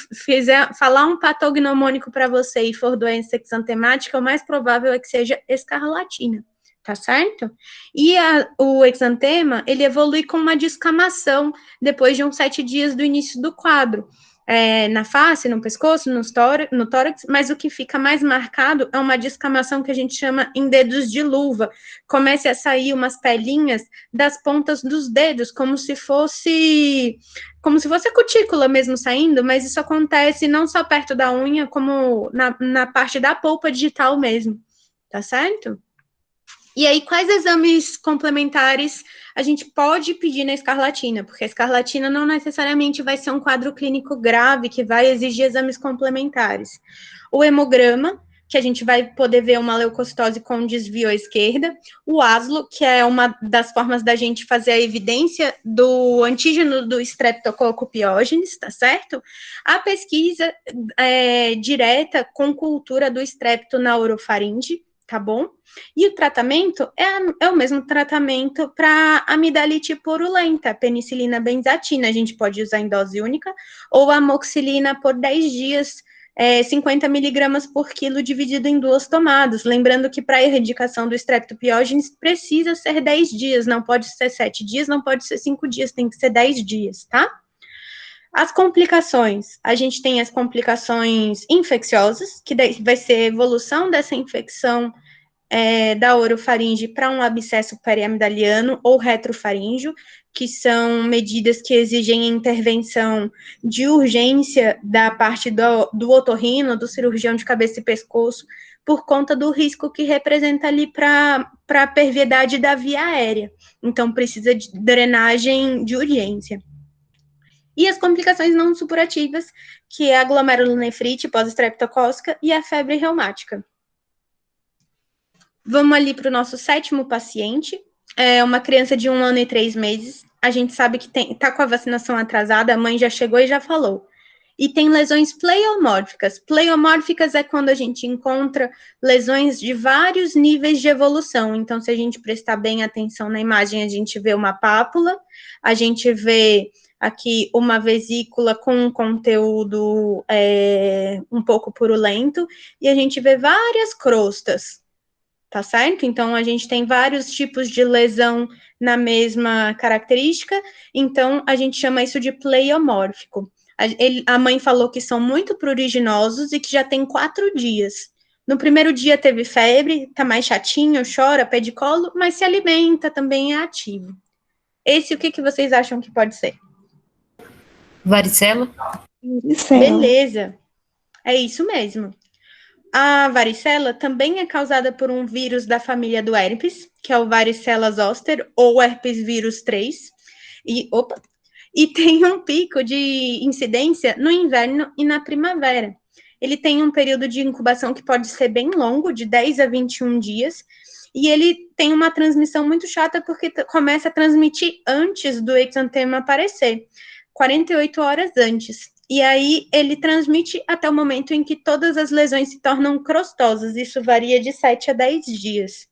falar um patognomônico para você e for doença exantemática, o mais provável é que seja escarlatina, tá certo? E o exantema, ele evolui com uma descamação depois de uns 7 dias do início do quadro. Na face, no pescoço, no tórax, mas o que fica mais marcado é uma descamação que a gente chama em dedos de luva. Começa a sair umas pelinhas das pontas dos dedos, como se fosse a cutícula mesmo saindo, mas isso acontece não só perto da unha, como na parte da polpa digital mesmo, tá certo? E aí, quais exames complementares a gente pode pedir na escarlatina? Porque a escarlatina não necessariamente vai ser um quadro clínico grave que vai exigir exames complementares. O hemograma, que a gente vai poder ver uma leucocitose com desvio à esquerda. O ASLO, que é uma das formas da gente fazer a evidência do antígeno do Streptococcus pyogenes, tá certo? A pesquisa direta com cultura do estrepto na orofaringe, tá bom? E o tratamento é o mesmo tratamento para amidalite purulenta, penicilina benzatina, a gente pode usar em dose única, ou amoxicilina por 10 dias, 50 miligramas por quilo dividido em 2 tomadas. Lembrando que para a erradicação do Streptopiógenes precisa ser 10 dias, não pode ser 7 dias, não pode ser 5 dias, tem que ser 10 dias, tá? As complicações, a gente tem as complicações infecciosas, que daí vai ser a evolução dessa infecção da orofaringe para um abscesso periamidaliano ou retrofaríngeo, que são medidas que exigem intervenção de urgência da parte do otorrino, do cirurgião de cabeça e pescoço, por conta do risco que representa ali para a perviedade da via aérea. Então, precisa de drenagem de urgência. E as complicações não supurativas, que é a glomerulonefrite pós-estreptocócica e a febre reumática. Vamos ali para o nosso 7º paciente, uma criança de 1 ano e 3 meses. A gente sabe que está com a vacinação atrasada, a mãe já chegou e já falou. E tem lesões pleiomórficas. Pleiomórficas é quando a gente encontra lesões de vários níveis de evolução. Então, se a gente prestar bem atenção na imagem, a gente vê uma pápula, a gente vê aqui uma vesícula com um conteúdo um pouco purulento, e a gente vê várias crostas. Tá certo? Então, a gente tem vários tipos de lesão na mesma característica, então a gente chama isso de pleiomórfico. A mãe falou que são muito pruriginosos e que já tem 4 dias. No primeiro dia teve febre, tá mais chatinho, chora, pede colo, mas se alimenta, também é ativo. O que vocês acham que pode ser? Varicela? Beleza, é isso mesmo. A varicela também é causada por um vírus da família do herpes, que é o varicela zoster, ou herpes vírus 3, e tem um pico de incidência no inverno e na primavera. Ele tem um período de incubação que pode ser bem longo, de 10 a 21 dias, e ele tem uma transmissão muito chata porque começa a transmitir antes do exantema aparecer, 48 horas antes. E aí ele transmite até o momento em que todas as lesões se tornam crostosas. Isso varia de 7 a 10 dias.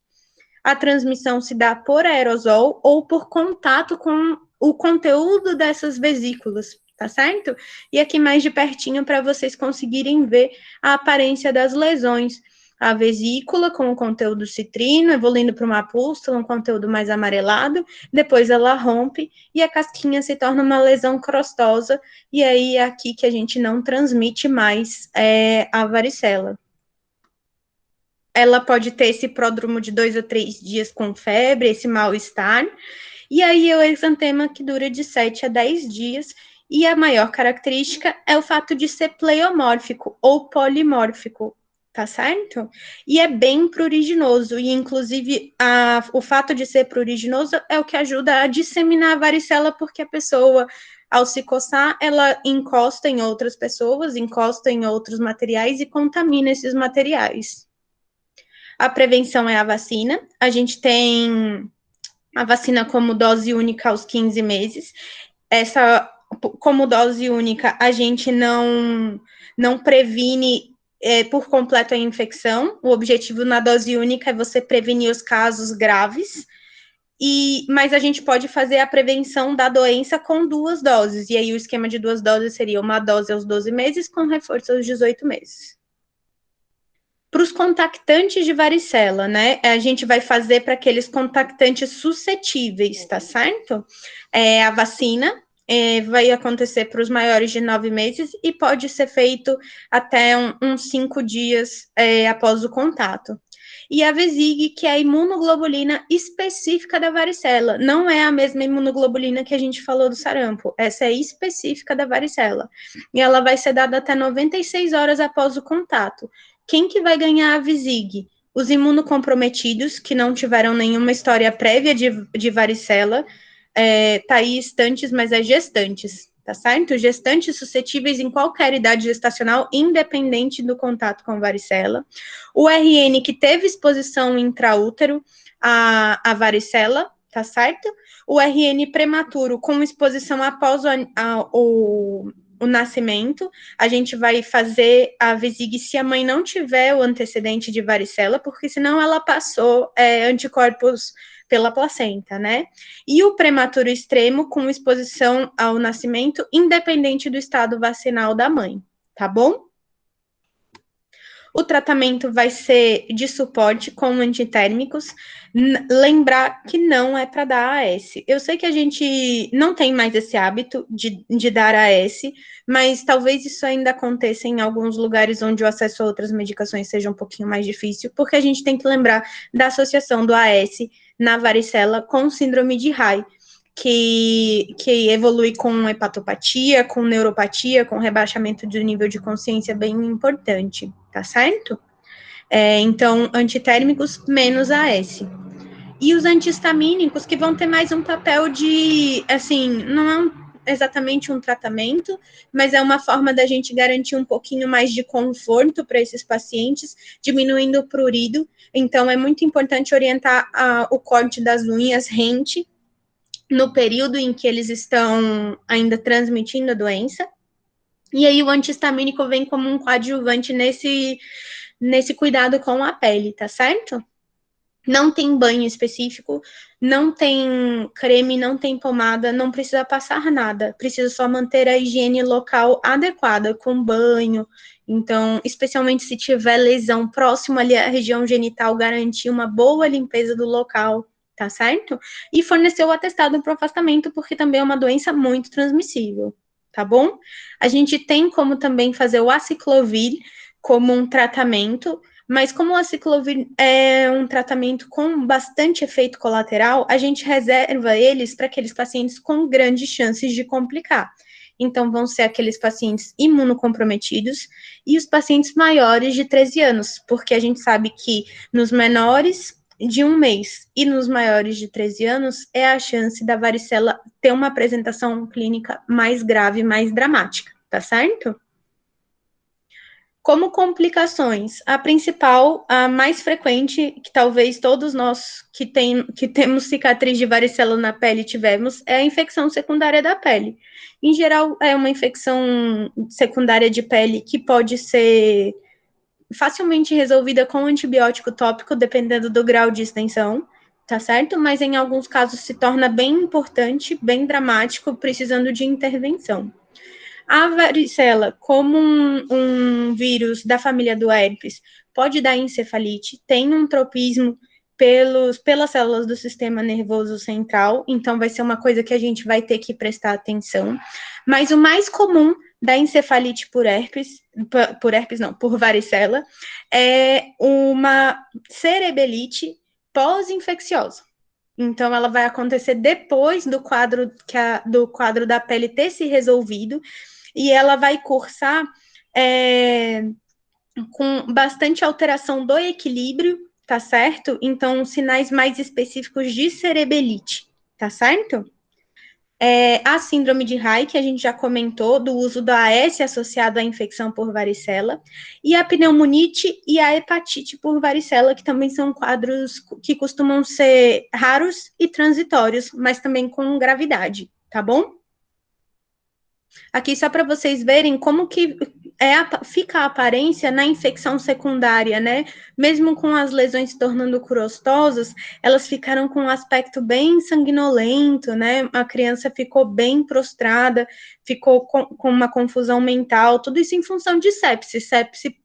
A transmissão se dá por aerosol ou por contato com o conteúdo dessas vesículas, tá certo? E aqui mais de pertinho para vocês conseguirem ver a aparência das lesões. A vesícula com o conteúdo citrino, evoluindo para uma pústula, um conteúdo mais amarelado, depois ela rompe e a casquinha se torna uma lesão crostosa, e aí é aqui que a gente não transmite mais a varicela. Ela pode ter esse pródromo de 2 a 3 dias com febre, esse mal-estar, e aí é o exantema que dura de 7 a 10 dias, e a maior característica é o fato de ser pleiomórfico ou polimórfico, tá certo? E é bem pruriginoso, e inclusive o fato de ser pruriginoso é o que ajuda a disseminar a varicela, porque a pessoa, ao se coçar, ela encosta em outras pessoas, encosta em outros materiais e contamina esses materiais. A prevenção é a vacina, a gente tem a vacina como dose única aos 15 meses, como dose única, a gente não previne por completo a infecção. O objetivo na dose única é você prevenir os casos graves, mas a gente pode fazer a prevenção da doença com 2 doses. E aí o esquema de 2 doses seria uma dose aos 12 meses com reforço aos 18 meses. Para os contactantes de varicela, né? A gente vai fazer para aqueles contactantes suscetíveis, tá certo? A vacina vai acontecer para os maiores de 9 meses e pode ser feito até uns 5 dias após o contato. E a VESIG, que é a imunoglobulina específica da varicela. Não é a mesma imunoglobulina que a gente falou do sarampo. Essa é específica da varicela. E ela vai ser dada até 96 horas após o contato. Quem que vai ganhar a VESIG? Os imunocomprometidos, que não tiveram nenhuma história prévia de varicela, tá aí estantes, mas é gestantes, tá certo? Gestantes suscetíveis em qualquer idade gestacional, independente do contato com varicela. O RN que teve exposição intraútero à varicela, tá certo? O RN prematuro com exposição após o nascimento, a gente vai fazer a VESIG se a mãe não tiver o antecedente de varicela, porque senão ela passou anticorpos pela placenta, né? E o prematuro extremo com exposição ao nascimento, independente do estado vacinal da mãe, tá bom? O tratamento vai ser de suporte com antitérmicos. Lembrar que não é para dar AS. Eu sei que a gente não tem mais esse hábito de dar AS, mas talvez isso ainda aconteça em alguns lugares onde o acesso a outras medicações seja um pouquinho mais difícil, porque a gente tem que lembrar da associação do AS na varicela com síndrome de Reye, que evolui com hepatopatia, com neuropatia, com rebaixamento do nível de consciência bem importante, tá certo? Então, antitérmicos menos AS. E os antihistamínicos que vão ter mais um papel de, assim, não é exatamente um tratamento, mas é uma forma da gente garantir um pouquinho mais de conforto para esses pacientes, diminuindo o prurido. Então, é muito importante orientar o corte das unhas rente, no período em que eles estão ainda transmitindo a doença. E aí o antihistamínico vem como um coadjuvante nesse cuidado com a pele, tá certo? Não tem banho específico, não tem creme, não tem pomada, não precisa passar nada. Precisa só manter a higiene local adequada, com banho. Então, especialmente se tiver lesão próxima ali à região genital, garantir uma boa limpeza do local, tá certo? E fornecer o atestado para o afastamento, porque também é uma doença muito transmissível, tá bom? A gente tem como também fazer o aciclovir como um tratamento, mas como o aciclovir é um tratamento com bastante efeito colateral, a gente reserva eles para aqueles pacientes com grandes chances de complicar. Então, vão ser aqueles pacientes imunocomprometidos e os pacientes maiores de 13 anos, porque a gente sabe que nos menores de 1 mês e nos maiores de 13 anos é a chance da varicela ter uma apresentação clínica mais grave, mais dramática, tá certo? Como complicações, a principal, a mais frequente, que talvez todos nós que temos cicatriz de varicela na pele tivemos, é a infecção secundária da pele. Em geral, é uma infecção secundária de pele que pode ser facilmente resolvida com antibiótico tópico, dependendo do grau de extensão, tá certo? Mas em alguns casos se torna bem importante, bem dramático, precisando de intervenção. A varicela, como um vírus da família do herpes, pode dar encefalite, tem um tropismo pelas células do sistema nervoso central, então vai ser uma coisa que a gente vai ter que prestar atenção. Mas o mais comum da encefalite por varicela, é uma cerebelite pós-infecciosa. Então, ela vai acontecer depois do quadro da pele ter se resolvido, e ela vai cursar com bastante alteração do equilíbrio, tá certo? Então, sinais mais específicos de cerebelite, tá certo? A síndrome de Reich, que a gente já comentou, do uso da AS associado à infecção por varicela, e a pneumonite e a hepatite por varicela, que também são quadros que costumam ser raros e transitórios, mas também com gravidade, tá bom? Aqui só para vocês verem como que fica a aparência na infecção secundária, né? Mesmo com as lesões se tornando crostosas, elas ficaram com um aspecto bem sanguinolento, né? A criança ficou bem prostrada, ficou com uma confusão mental, tudo isso em função de sepse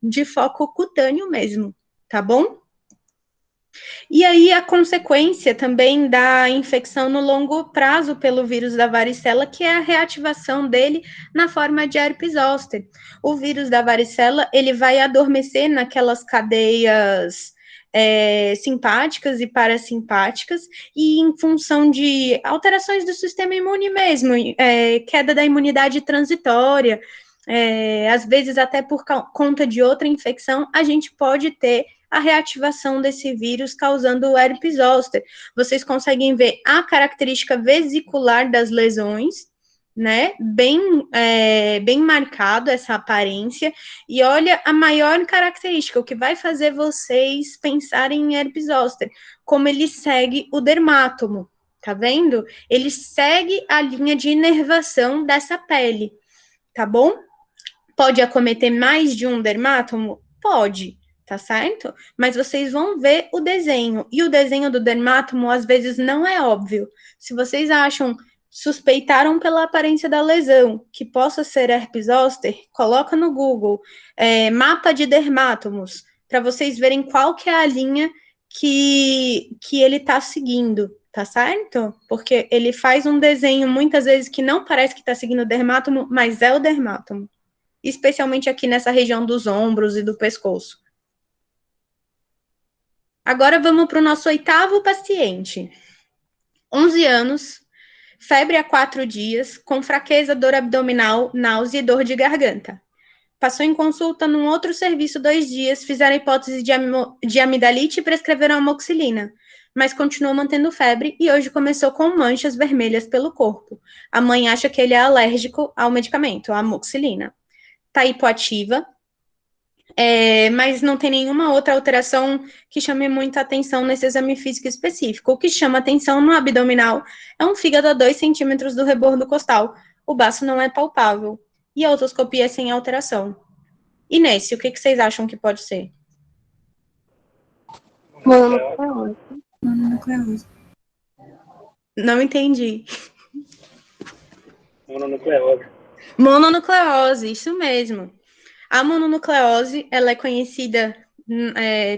de foco cutâneo mesmo, tá bom? E aí, a consequência também da infecção no longo prazo pelo vírus da varicela, que é a reativação dele na forma de herpes zoster. O vírus da varicela, ele vai adormecer naquelas cadeias simpáticas e parasimpáticas, e em função de alterações do sistema imune mesmo, queda da imunidade transitória, às vezes até por conta de outra infecção, a gente pode ter a reativação desse vírus causando o herpes zoster. Vocês conseguem ver a característica vesicular das lesões, né? Bem marcado essa aparência. E olha a maior característica, o que vai fazer vocês pensarem em herpes zoster, como ele segue o dermátomo, tá vendo? Ele segue a linha de inervação dessa pele, tá bom? Pode acometer mais de um dermátomo? Pode, tá certo? Mas vocês vão ver o desenho, e o desenho do dermátomo às vezes não é óbvio. Se vocês suspeitaram pela aparência da lesão que possa ser herpes zoster, coloca no Google mapa de dermátomos, para vocês verem qual que é a linha que ele está seguindo, tá certo? Porque ele faz um desenho muitas vezes que não parece que está seguindo o dermátomo, mas é o dermátomo. Especialmente aqui nessa região dos ombros e do pescoço. Agora vamos para o nosso 8º paciente. 11 anos, febre há 4 dias, com fraqueza, dor abdominal, náusea e dor de garganta. Passou em consulta num outro serviço 2 dias, fizeram hipótese de amidalite e prescreveram amoxicilina, mas continuou mantendo febre e hoje começou com manchas vermelhas pelo corpo. A mãe acha que ele é alérgico ao medicamento, a amoxicilina. Está hipoativa, mas não tem nenhuma outra alteração que chame muita atenção nesse exame físico específico. O que chama atenção no abdominal é um fígado a 2 centímetros do rebordo costal. O baço não é palpável. E a otoscopia é sem alteração. E nesse, o que vocês acham que pode ser? Mononucleose. Não entendi. Mononucleose. Mononucleose, isso mesmo. A mononucleose, ela é conhecida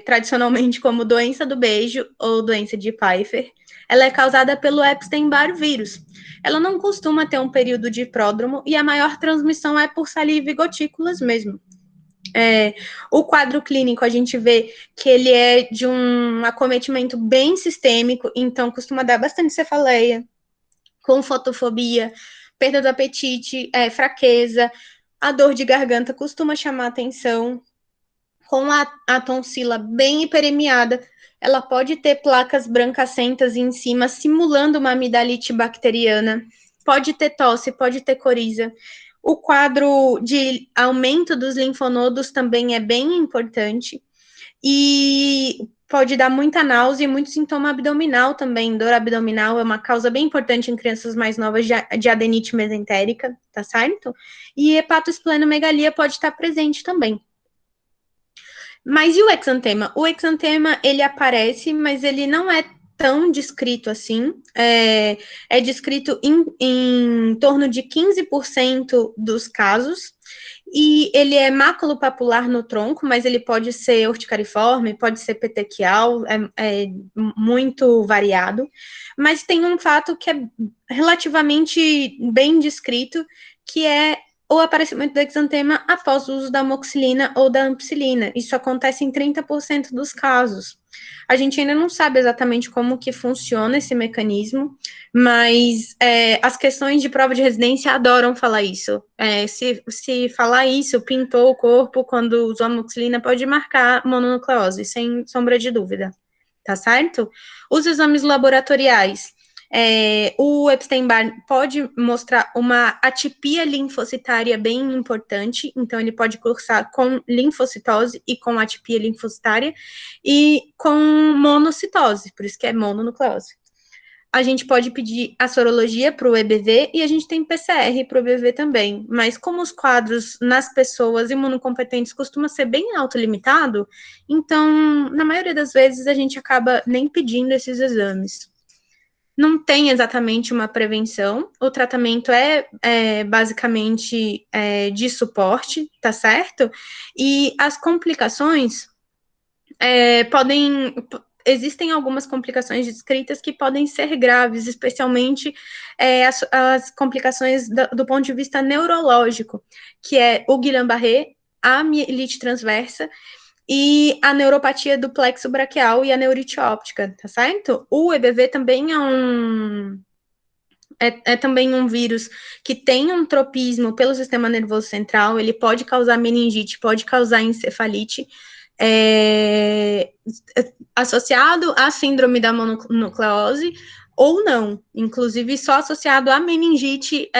tradicionalmente como doença do beijo ou doença de Pfeiffer. Ela é causada pelo Epstein-Barr vírus. Ela não costuma ter um período de pródromo e a maior transmissão é por saliva e gotículas mesmo. O quadro clínico, a gente vê que ele é de um acometimento bem sistêmico, então costuma dar bastante cefaleia, com fotofobia, perda do apetite, fraqueza. A dor de garganta costuma chamar atenção. Com a tonsila bem hiperemiada, ela pode ter placas brancacentas em cima, simulando uma amidalite bacteriana. Pode ter tosse, pode ter coriza. O quadro de aumento dos linfonodos também é bem importante. E pode dar muita náusea e muito sintoma abdominal também. Dor abdominal é uma causa bem importante em crianças mais novas de adenite mesentérica, tá certo? E hepatosplenomegalia pode estar presente também. Mas e o exantema? O exantema, ele aparece, mas ele não é tão descrito assim. É descrito em torno de 15% dos casos. E ele é maculopapular no tronco, mas ele pode ser urticariforme, pode ser petequial, é muito variado. Mas tem um fato que é relativamente bem descrito, que é o aparecimento do exantema após o uso da amoxicilina ou da ampicilina. Isso acontece em 30% dos casos. A gente ainda não sabe exatamente como que funciona esse mecanismo, mas as questões de prova de residência adoram falar isso. Se falar isso, pintou o corpo, quando usou amoxicilina, pode marcar mononucleose, sem sombra de dúvida, tá certo? Os exames laboratoriais. O Epstein-Barr pode mostrar uma atipia linfocitária bem importante, então ele pode cursar com linfocitose e com atipia linfocitária e com monocitose, por isso que é mononucleose. A gente pode pedir a sorologia para o EBV e a gente tem PCR para o EBV também, mas como os quadros nas pessoas imunocompetentes costuma ser bem autolimitado, então, na maioria das vezes, a gente acaba nem pedindo esses exames. Não tem exatamente uma prevenção, o tratamento basicamente de suporte, tá certo? E as complicações existem algumas complicações descritas que podem ser graves, especialmente as complicações do ponto de vista neurológico, que é o Guillain-Barré, a mielite transversa, e a neuropatia do plexo braquial e a neurite óptica, tá certo? O EBV também é também um vírus que tem um tropismo pelo sistema nervoso central, ele pode causar meningite, pode causar encefalite, associado à síndrome da mononucleose, ou não, inclusive só associado à meningite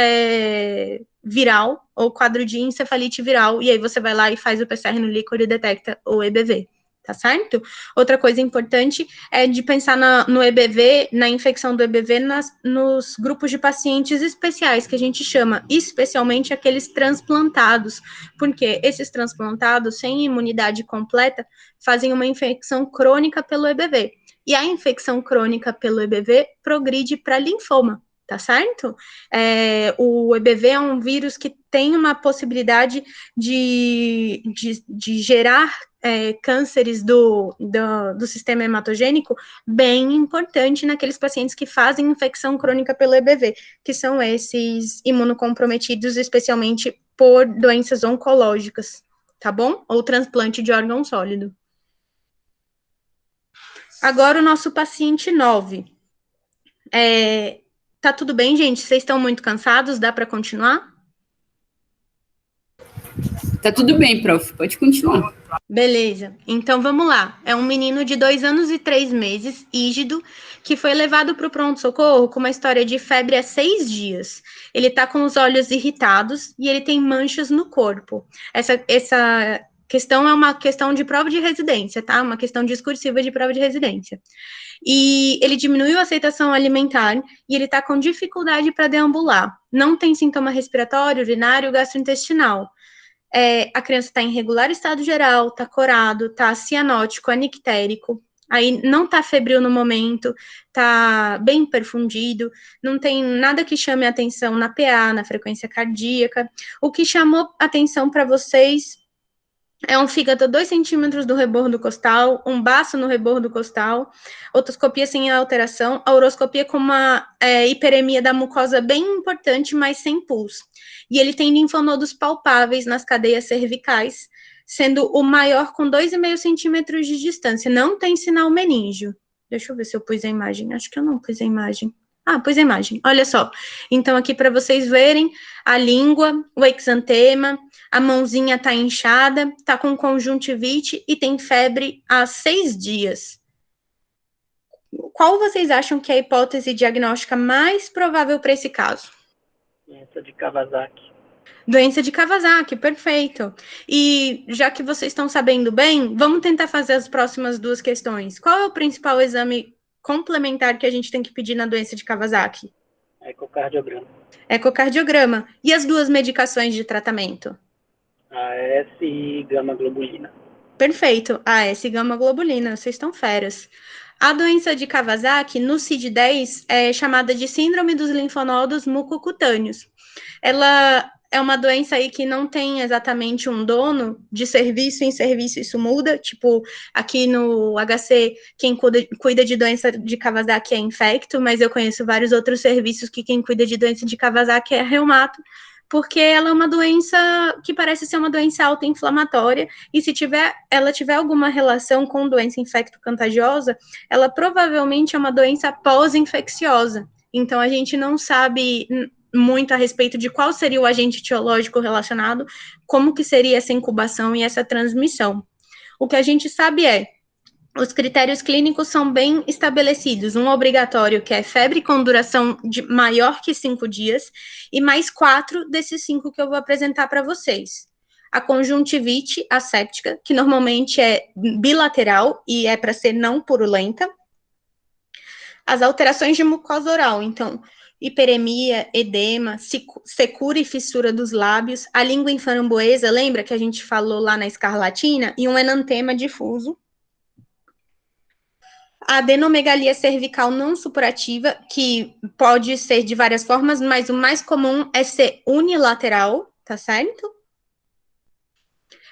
viral, ou quadro de encefalite viral, e aí você vai lá e faz o PCR no líquor e detecta o EBV, tá certo? Outra coisa importante é de pensar no EBV, na infecção do EBV, nos grupos de pacientes especiais, que a gente chama, especialmente aqueles transplantados, porque esses transplantados, sem imunidade completa, fazem uma infecção crônica pelo EBV, e a infecção crônica pelo EBV progride para linfoma, tá certo? O EBV é um vírus que tem uma possibilidade de gerar cânceres do sistema hematogênico bem importante naqueles pacientes que fazem infecção crônica pelo EBV, que são esses imunocomprometidos, especialmente por doenças oncológicas, tá bom? Ou transplante de órgão sólido. Agora, o nosso paciente 9. Tá tudo bem, gente? Vocês estão muito cansados? Dá para continuar? Tá tudo bem, prof. Pode continuar. Beleza. Então, vamos lá. É um menino de 2 anos e 3 meses, ígido, que foi levado para o pronto-socorro com uma história de febre há 6 dias. Ele tá com os olhos irritados e ele tem manchas no corpo. Essa questão é uma questão de prova de residência, tá? Uma questão discursiva de prova de residência. E ele diminuiu a aceitação alimentar e ele está com dificuldade para deambular. Não tem sintoma respiratório, urinário, gastrointestinal. A criança está em regular estado geral, está corado, está cianótico, anictérico, aí não está febril no momento, está bem perfundido, não tem nada que chame a atenção na PA, na frequência cardíaca. O que chamou atenção para vocês é um fígado a 2 centímetros do rebordo costal, um baço no rebordo costal, otoscopia sem alteração, a uroscopia com uma hiperemia da mucosa bem importante, mas sem pulso. E ele tem linfonodos palpáveis nas cadeias cervicais, sendo o maior com 2,5 centímetros de distância. Não tem sinal meníngeo. Deixa eu ver se eu pus a imagem. Acho que eu não pus a imagem. Pus a imagem. Olha só. Então, aqui para vocês verem a língua, o exantema, a mãozinha tá inchada, tá com conjuntivite e tem febre há 6 dias. Qual vocês acham que é a hipótese diagnóstica mais provável para esse caso? Doença de Kawasaki. Doença de Kawasaki, perfeito. E já que vocês estão sabendo bem, vamos tentar fazer as próximas 2 questões. Qual é o principal exame complementar que a gente tem que pedir na doença de Kawasaki? Ecocardiograma. Ecocardiograma. E as 2 medicações de tratamento? AS e gama-globulina. Perfeito. AS e gama-globulina, vocês estão feras. A doença de Kawasaki, no CID-10, é chamada de síndrome dos linfonodos mucocutâneos. Ela é uma doença aí que não tem exatamente um dono, de serviço em serviço isso muda, tipo, aqui no HC, quem cuida de doença de Kawasaki é infecto, mas eu conheço vários outros serviços que quem cuida de doença de Kawasaki é reumato, porque ela é uma doença que parece ser uma doença autoinflamatória, e se ela tiver alguma relação com doença infecto-contagiosa, ela provavelmente é uma doença pós-infecciosa. Então, a gente não sabe muito a respeito de qual seria o agente etiológico relacionado, como que seria essa incubação e essa transmissão. O que a gente sabe os critérios clínicos são bem estabelecidos. Um obrigatório, que é febre com duração de maior que 5 dias, e mais 4 desses 5 que eu vou apresentar para vocês. A conjuntivite asséptica, que normalmente é bilateral e é para ser não purulenta. As alterações de mucosa oral, então, hiperemia, edema, secura e fissura dos lábios, a língua em framboesa, lembra que a gente falou lá na escarlatina? E um enantema difuso. A adenomegalia cervical não supurativa, que pode ser de várias formas, mas o mais comum é ser unilateral, tá certo?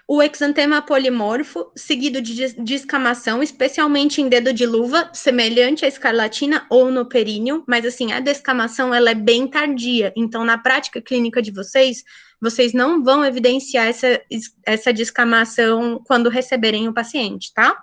O exantema polimorfo, seguido de descamação, especialmente em dedo de luva, semelhante à escarlatina ou no períneo, mas assim, a descamação ela é bem tardia, então na prática clínica de vocês não vão evidenciar essa descamação quando receberem o paciente, tá?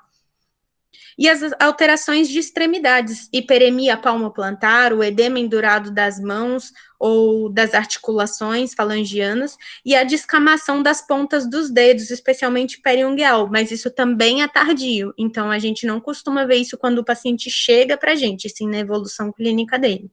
E as alterações de extremidades, hiperemia palmoplantar, o edema endurado das mãos ou das articulações falangianas, e a descamação das pontas dos dedos, especialmente periungueal, mas isso também é tardio, então a gente não costuma ver isso quando o paciente chega para a gente, sim, na evolução clínica dele.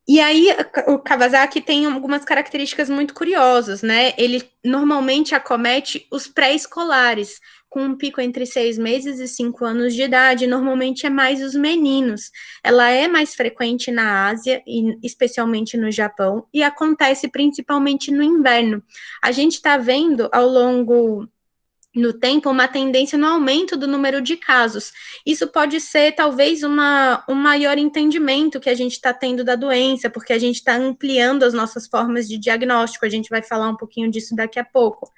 E aí, o Kawasaki tem algumas características muito curiosas, né? Ele normalmente acomete os pré-escolares, com um pico entre 6 meses e 5 anos de idade, normalmente é mais os meninos. Ela é mais frequente na Ásia, e especialmente no Japão, e acontece principalmente no inverno. A gente está vendo ao longo no tempo uma tendência no aumento do número de casos. Isso pode ser, talvez, um maior entendimento que a gente está tendo da doença, porque a gente está ampliando as nossas formas de diagnóstico, a gente vai falar um pouquinho disso daqui a pouco.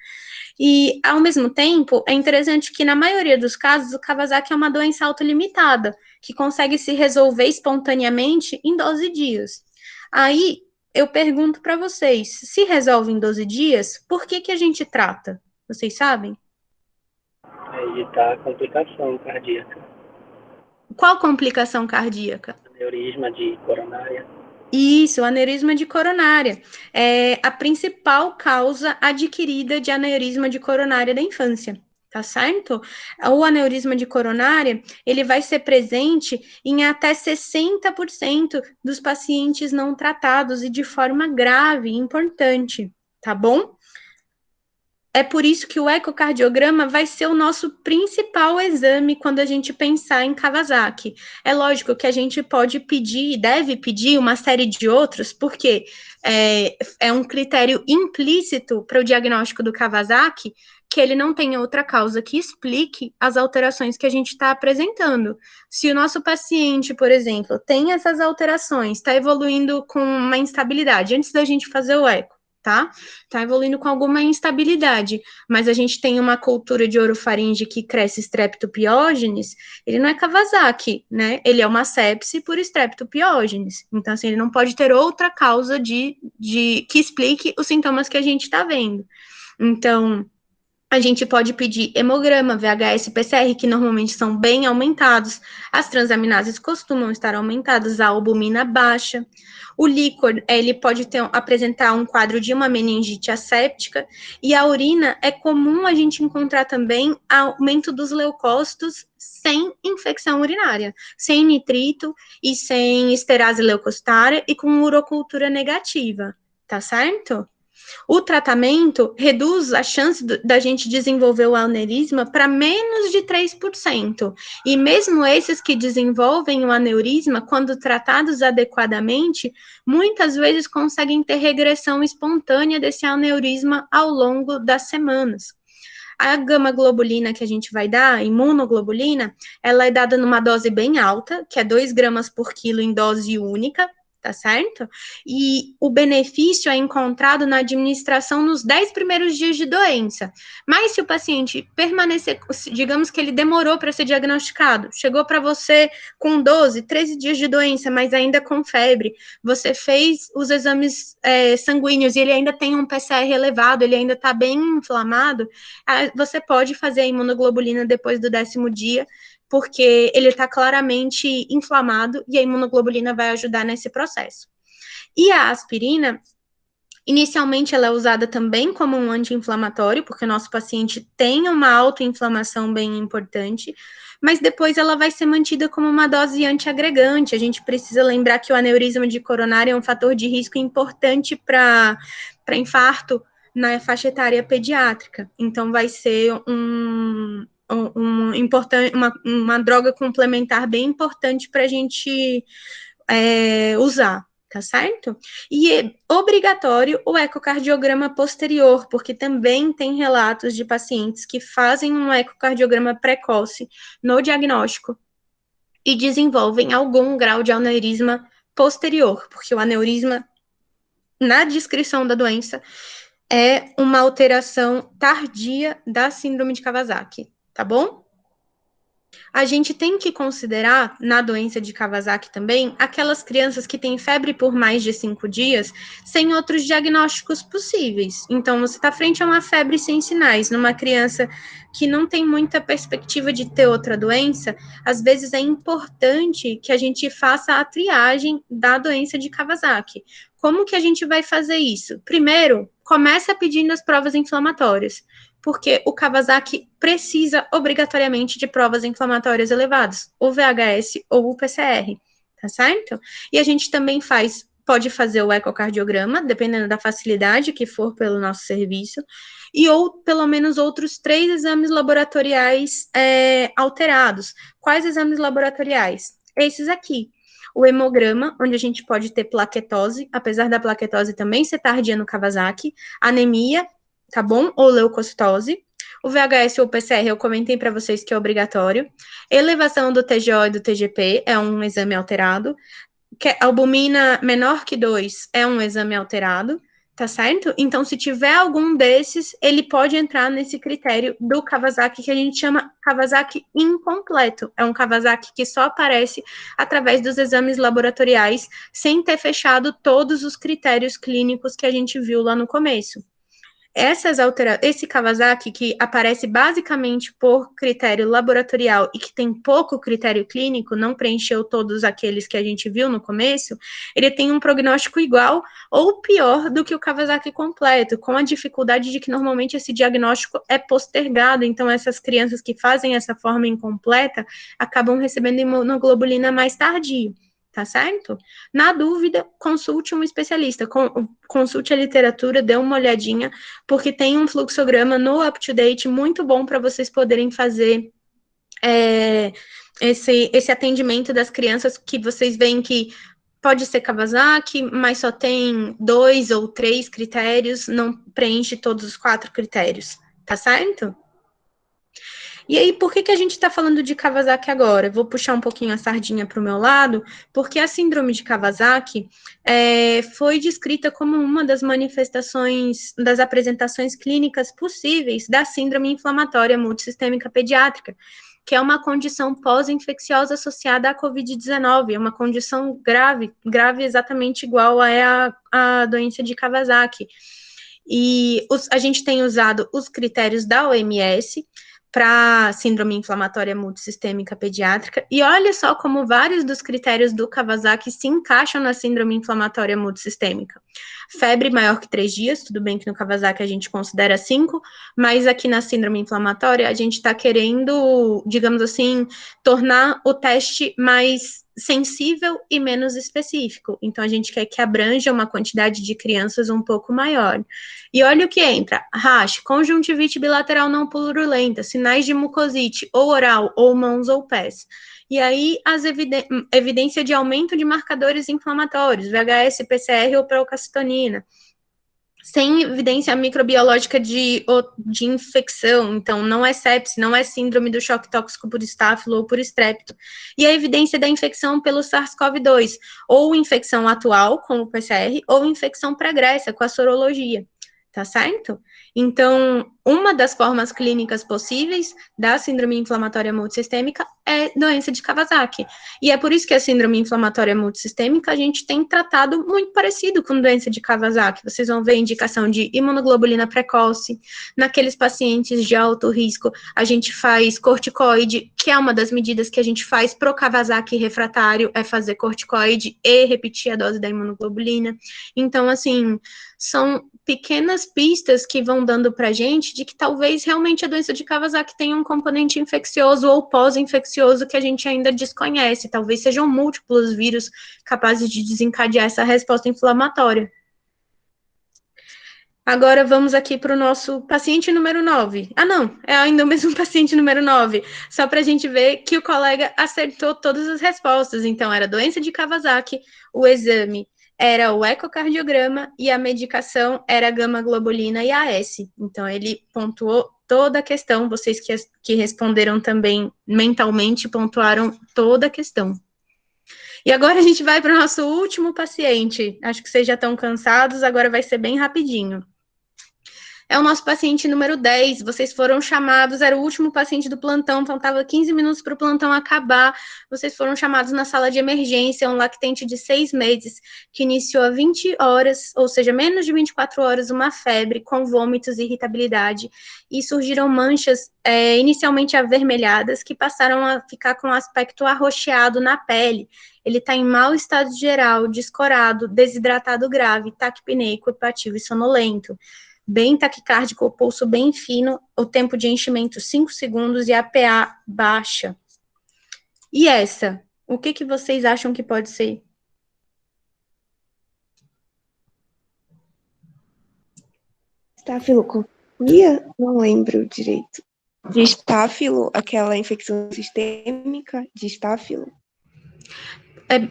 E, ao mesmo tempo, é interessante que, na maioria dos casos, o Kawasaki é uma doença autolimitada, que consegue se resolver espontaneamente em 12 dias. Aí, eu pergunto para vocês, se resolve em 12 dias, por que a gente trata? Vocês sabem? Aí está a complicação cardíaca. Qual complicação cardíaca? Aneurisma de coronária. Isso, aneurisma de coronária. É a principal causa adquirida de aneurisma de coronária da infância, tá certo? O aneurisma de coronária, ele vai ser presente em até 60% dos pacientes não tratados e de forma grave, importante, tá bom? É por isso que o ecocardiograma vai ser o nosso principal exame quando a gente pensar em Kawasaki. É lógico que a gente pode pedir, deve pedir uma série de outros, porque é um critério implícito para o diagnóstico do Kawasaki, que ele não tem outra causa que explique as alterações que a gente está apresentando. Se o nosso paciente, por exemplo, tem essas alterações, está evoluindo com uma instabilidade, antes da gente fazer o eco, tá evoluindo com alguma instabilidade, mas a gente tem uma cultura de orofaringe que cresce streptopiógenes, ele não é Kawasaki, né? Ele é uma sepse por streptopiógenes. Então, assim, ele não pode ter outra causa que explique os sintomas que a gente está vendo. Então, a gente pode pedir hemograma, VHS, PCR, que normalmente são bem aumentados. As transaminases costumam estar aumentadas, a albumina baixa. O líquor, ele pode apresentar um quadro de uma meningite asséptica. E a urina, é comum a gente encontrar também aumento dos leucócitos sem infecção urinária, sem nitrito e sem esterase leucocitária e com urocultura negativa, tá certo? O tratamento reduz a chance da gente desenvolver o aneurisma para menos de 3%. E mesmo esses que desenvolvem o aneurisma, quando tratados adequadamente, muitas vezes conseguem ter regressão espontânea desse aneurisma ao longo das semanas. A gama-globulina que a gente vai dar, a imunoglobulina, ela é dada numa dose bem alta, que é 2 gramas por quilo em dose única, tá certo? E o benefício é encontrado na administração nos 10 primeiros dias de doença. Mas se o paciente permanecer, digamos que ele demorou para ser diagnosticado, chegou para você com 12, 13 dias de doença, mas ainda com febre, você fez os exames sanguíneos e ele ainda tem um PCR elevado, ele ainda está bem inflamado, você pode fazer a imunoglobulina depois do 10º dia, porque ele está claramente inflamado e a imunoglobulina vai ajudar nesse processo. E a aspirina, inicialmente ela é usada também como um anti-inflamatório, porque o nosso paciente tem uma autoinflamação bem importante, mas depois ela vai ser mantida como uma dose antiagregante. A gente precisa lembrar que o aneurisma de coronária é um fator de risco importante para infarto na faixa etária pediátrica. Então, vai ser uma droga complementar bem importante para a gente usar, tá certo? E é obrigatório o ecocardiograma posterior, porque também tem relatos de pacientes que fazem um ecocardiograma precoce no diagnóstico e desenvolvem algum grau de aneurisma posterior, porque o aneurisma, na descrição da doença, é uma alteração tardia da síndrome de Kawasaki, tá bom? A gente tem que considerar, na doença de Kawasaki também, aquelas crianças que têm febre por mais de 5 dias, sem outros diagnósticos possíveis. Então, você está frente a uma febre sem sinais, numa criança que não tem muita perspectiva de ter outra doença, às vezes é importante que a gente faça a triagem da doença de Kawasaki. Como que a gente vai fazer isso? Primeiro, começa pedindo as provas inflamatórias, porque o Kawasaki precisa obrigatoriamente de provas inflamatórias elevadas, o VHS ou o PCR, tá certo? E a gente também pode fazer o ecocardiograma, dependendo da facilidade que for pelo nosso serviço, ou pelo menos outros 3 exames laboratoriais alterados. Quais exames laboratoriais? Esses aqui. O hemograma, onde a gente pode ter plaquetose, apesar da plaquetose também ser tardia no Kawasaki, anemia, tá bom? Ou leucocitose. O VHS ou o PCR, eu comentei para vocês que é obrigatório. Elevação do TGO e do TGP é um exame alterado. Albumina menor que 2 é um exame alterado, tá certo? Então, se tiver algum desses, ele pode entrar nesse critério do Kawasaki, que a gente chama Kawasaki incompleto. É um Kawasaki que só aparece através dos exames laboratoriais, sem ter fechado todos os critérios clínicos que a gente viu lá no começo. Esse Kawasaki, que aparece basicamente por critério laboratorial e que tem pouco critério clínico, não preencheu todos aqueles que a gente viu no começo, ele tem um prognóstico igual ou pior do que o Kawasaki completo, com a dificuldade de que normalmente esse diagnóstico é postergado, então essas crianças que fazem essa forma incompleta acabam recebendo imunoglobulina mais tardio. Tá certo? Na dúvida, consulte um especialista, consulte a literatura, dê uma olhadinha, porque tem um fluxograma no UpToDate muito bom para vocês poderem fazer esse atendimento das crianças que vocês veem que pode ser Kawasaki, mas só tem 2 ou 3 critérios, não preenche todos os 4 critérios, tá certo? E aí, por que a gente está falando de Kawasaki agora? Eu vou puxar um pouquinho a sardinha para o meu lado, porque a síndrome de Kawasaki foi descrita como uma das manifestações, das apresentações clínicas possíveis da síndrome inflamatória multissistêmica pediátrica, que é uma condição pós-infecciosa associada à Covid-19, é uma condição grave exatamente igual à doença de Kawasaki. E a gente tem usado os critérios da OMS, para síndrome inflamatória multissistêmica pediátrica, e olha só como vários dos critérios do Kawasaki se encaixam na síndrome inflamatória multissistêmica. Febre maior que 3 dias, tudo bem que no Kawasaki a gente considera 5, mas aqui na síndrome inflamatória a gente está querendo, digamos assim, tornar o teste mais sensível e menos específico. Então, a gente quer que abranja uma quantidade de crianças um pouco maior. E olha o que entra: rash, conjuntivite bilateral não purulenta, sinais de mucosite, ou oral, ou mãos ou pés. E aí, evidência de aumento de marcadores inflamatórios, VHS, PCR ou procalcitonina. sem evidência microbiológica de infecção, então não é sepse, não é síndrome do choque tóxico por estáfilo ou por estrépito, e a evidência da infecção pelo SARS-CoV-2, ou infecção atual, como o PCR, ou infecção pregressa, com a sorologia, tá certo? Então, uma das formas clínicas possíveis da síndrome inflamatória multissistêmica é doença de Kawasaki. E é por isso que a síndrome inflamatória multissistêmica a gente tem tratado muito parecido com doença de Kawasaki. Vocês vão ver indicação de imunoglobulina precoce. Naqueles pacientes de alto risco, a gente faz corticoide, que é uma das medidas que a gente faz pro Kawasaki refratário, é fazer corticoide e repetir a dose da imunoglobulina. Então, assim, são pequenas pistas que vão dando para a gente de que talvez realmente a doença de Kawasaki tenha um componente infeccioso ou pós-infeccioso que a gente ainda desconhece. Talvez sejam múltiplos vírus capazes de desencadear essa resposta inflamatória. Agora vamos aqui para o nosso paciente número 9. Ah, não, é ainda o mesmo paciente número 9. Só para a gente ver que o colega acertou todas as respostas. Então, era doença de Kawasaki, o exame era o ecocardiograma e a medicação era a gama-globulina e AS. Então, ele pontuou toda a questão. Vocês que responderam também mentalmente pontuaram toda a questão. E agora a gente vai para o nosso último paciente. Acho que vocês já estão cansados, agora vai ser bem rapidinho. É o nosso paciente número 10, vocês foram chamados, era o último paciente do plantão, então estava 15 minutos para o plantão acabar, vocês foram chamados na sala de emergência, um lactente de 6 meses, que iniciou a 20 horas, ou seja, menos de 24 horas, uma febre, com vômitos e irritabilidade, e surgiram manchas inicialmente avermelhadas, que passaram a ficar com um aspecto arroxeado na pele. Ele está em mau estado geral, descorado, desidratado grave, taquipneico, hepativo e sonolento. Bem taquicárdico, o pulso bem fino, o tempo de enchimento 5 segundos e a PA baixa. E essa? O que vocês acham que pode ser? Estafilococcus? Não lembro direito. De estáfilo, aquela infecção sistêmica de estáfilo?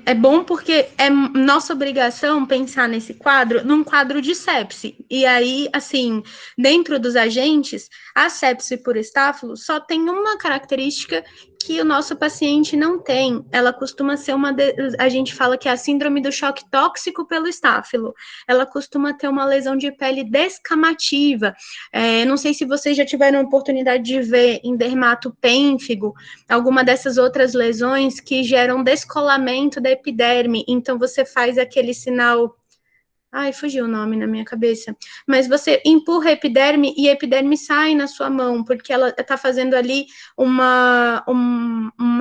É bom porque é nossa obrigação pensar nesse quadro, num quadro de sepse. E aí, assim, dentro dos agentes, a sepse por estáfilo só tem uma característica que o nosso paciente não tem. Ela costuma ser a gente fala que é a síndrome do choque tóxico pelo estáfilo. Ela costuma ter uma lesão de pele descamativa. Não sei se vocês já tiveram a oportunidade de ver em dermato pênfigo, alguma dessas outras lesões que geram descolamento da epiderme, então você faz aquele sinal, ai, fugiu o nome na minha cabeça, mas você empurra a epiderme e a epiderme sai na sua mão, porque ela está fazendo ali uma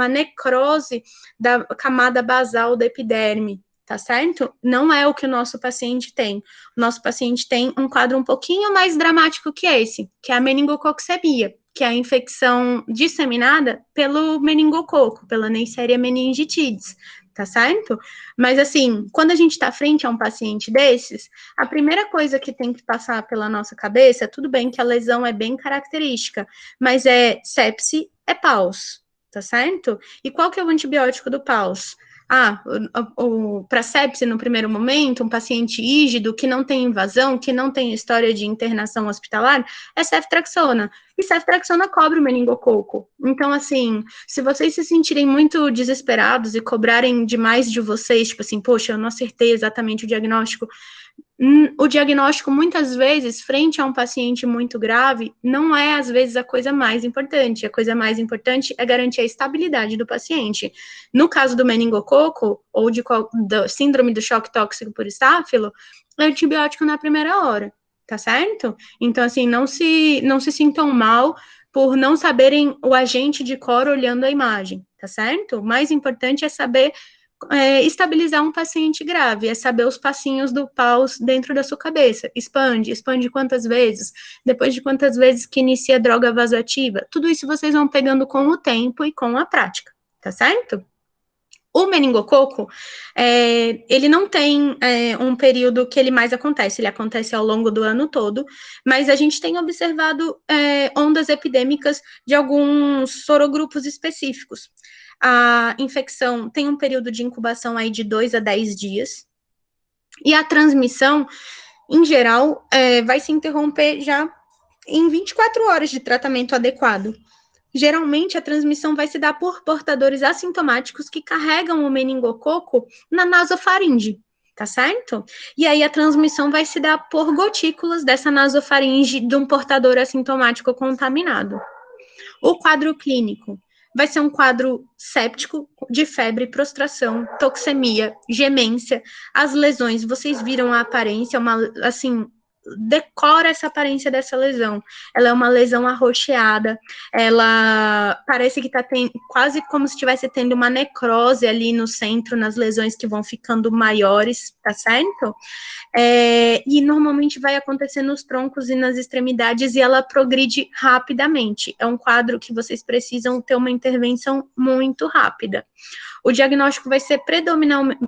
necrose da camada basal da epiderme, tá certo? Não é o que o nosso paciente tem. O nosso paciente tem um quadro um pouquinho mais dramático que esse, que é a meningococcemia, que é a infecção disseminada pelo meningococo, pela Neisseria meningitidis, tá certo? Mas, assim, quando a gente está frente a um paciente desses, a primeira coisa que tem que passar pela nossa cabeça, tudo bem que a lesão é bem característica, mas é sepse, é paus, tá certo? E qual que é o antibiótico do paus? Para sepse, no primeiro momento, um paciente rígido, que não tem invasão, que não tem história de internação hospitalar, é ceftriaxona. E ceftriaxona cobre o meningococo. Então, assim, se vocês se sentirem muito desesperados e cobrarem demais de vocês, tipo assim, poxa, eu não acertei exatamente o diagnóstico, muitas vezes, frente a um paciente muito grave, não é, às vezes, a coisa mais importante. A coisa mais importante é garantir a estabilidade do paciente. No caso do meningococo, ou da síndrome do choque tóxico por estáfilo, é antibiótico na primeira hora, tá certo? Então, assim, não se sintam mal por não saberem o agente de cor olhando a imagem, tá certo? O mais importante é saber estabilizar um paciente grave, é saber os passinhos do paus dentro da sua cabeça. Expande quantas vezes, depois de quantas vezes que inicia a droga vasoativa. Tudo isso vocês vão pegando com o tempo e com a prática, tá certo? O meningococo, ele não tem um período que ele mais acontece, ele acontece ao longo do ano todo, mas a gente tem observado ondas epidêmicas de alguns sorogrupos específicos. A infecção tem um período de incubação aí de 2 a 10 dias, e a transmissão em geral, vai se interromper já em 24 horas de tratamento adequado. Geralmente, a transmissão vai se dar por portadores assintomáticos que carregam o meningococo na nasofaringe, tá certo? E aí a transmissão vai se dar por gotículas dessa nasofaringe de um portador assintomático contaminado. O quadro clínico vai ser um quadro séptico de febre, prostração, toxemia, gemência, as lesões, vocês viram a aparência, decora essa aparência dessa lesão. Ela é uma lesão arroxeada, ela parece que está quase como se estivesse tendo uma necrose ali no centro, nas lesões que vão ficando maiores, tá certo? E normalmente vai acontecer nos troncos e nas extremidades e ela progride rapidamente. É um quadro que vocês precisam ter uma intervenção muito rápida. O diagnóstico vai ser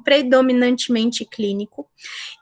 predominantemente clínico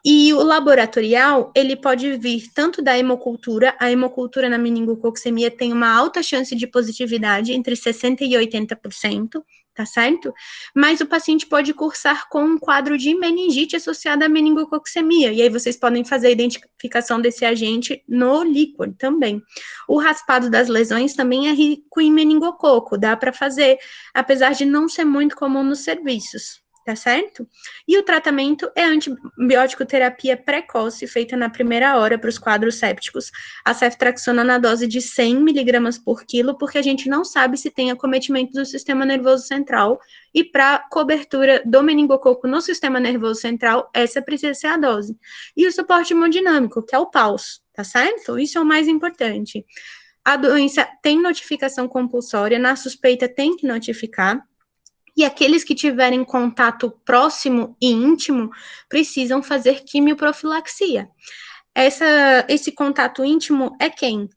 e o laboratorial, ele pode vir tanto da hemocultura, a hemocultura na meningococcemia tem uma alta chance de positividade, entre 60% e 80%, tá certo? Mas o paciente pode cursar com um quadro de meningite associada à meningococcemia, e aí vocês podem fazer a identificação desse agente no líquor também. O raspado das lesões também é rico em meningococo, dá para fazer, apesar de não ser muito comum nos serviços, tá certo? E o tratamento é antibiótico terapia precoce, feita na primeira hora para os quadros sépticos, a ceftriaxona na dose de 100 miligramas por quilo, porque a gente não sabe se tem acometimento do sistema nervoso central, e para cobertura do meningococo no sistema nervoso central, essa precisa ser a dose. E o suporte hemodinâmico, que é o PAUS, tá certo? Isso é o mais importante. A doença tem notificação compulsória, na suspeita tem que notificar, e aqueles que tiverem contato próximo e íntimo precisam fazer quimioprofilaxia. Esse contato íntimo é quem?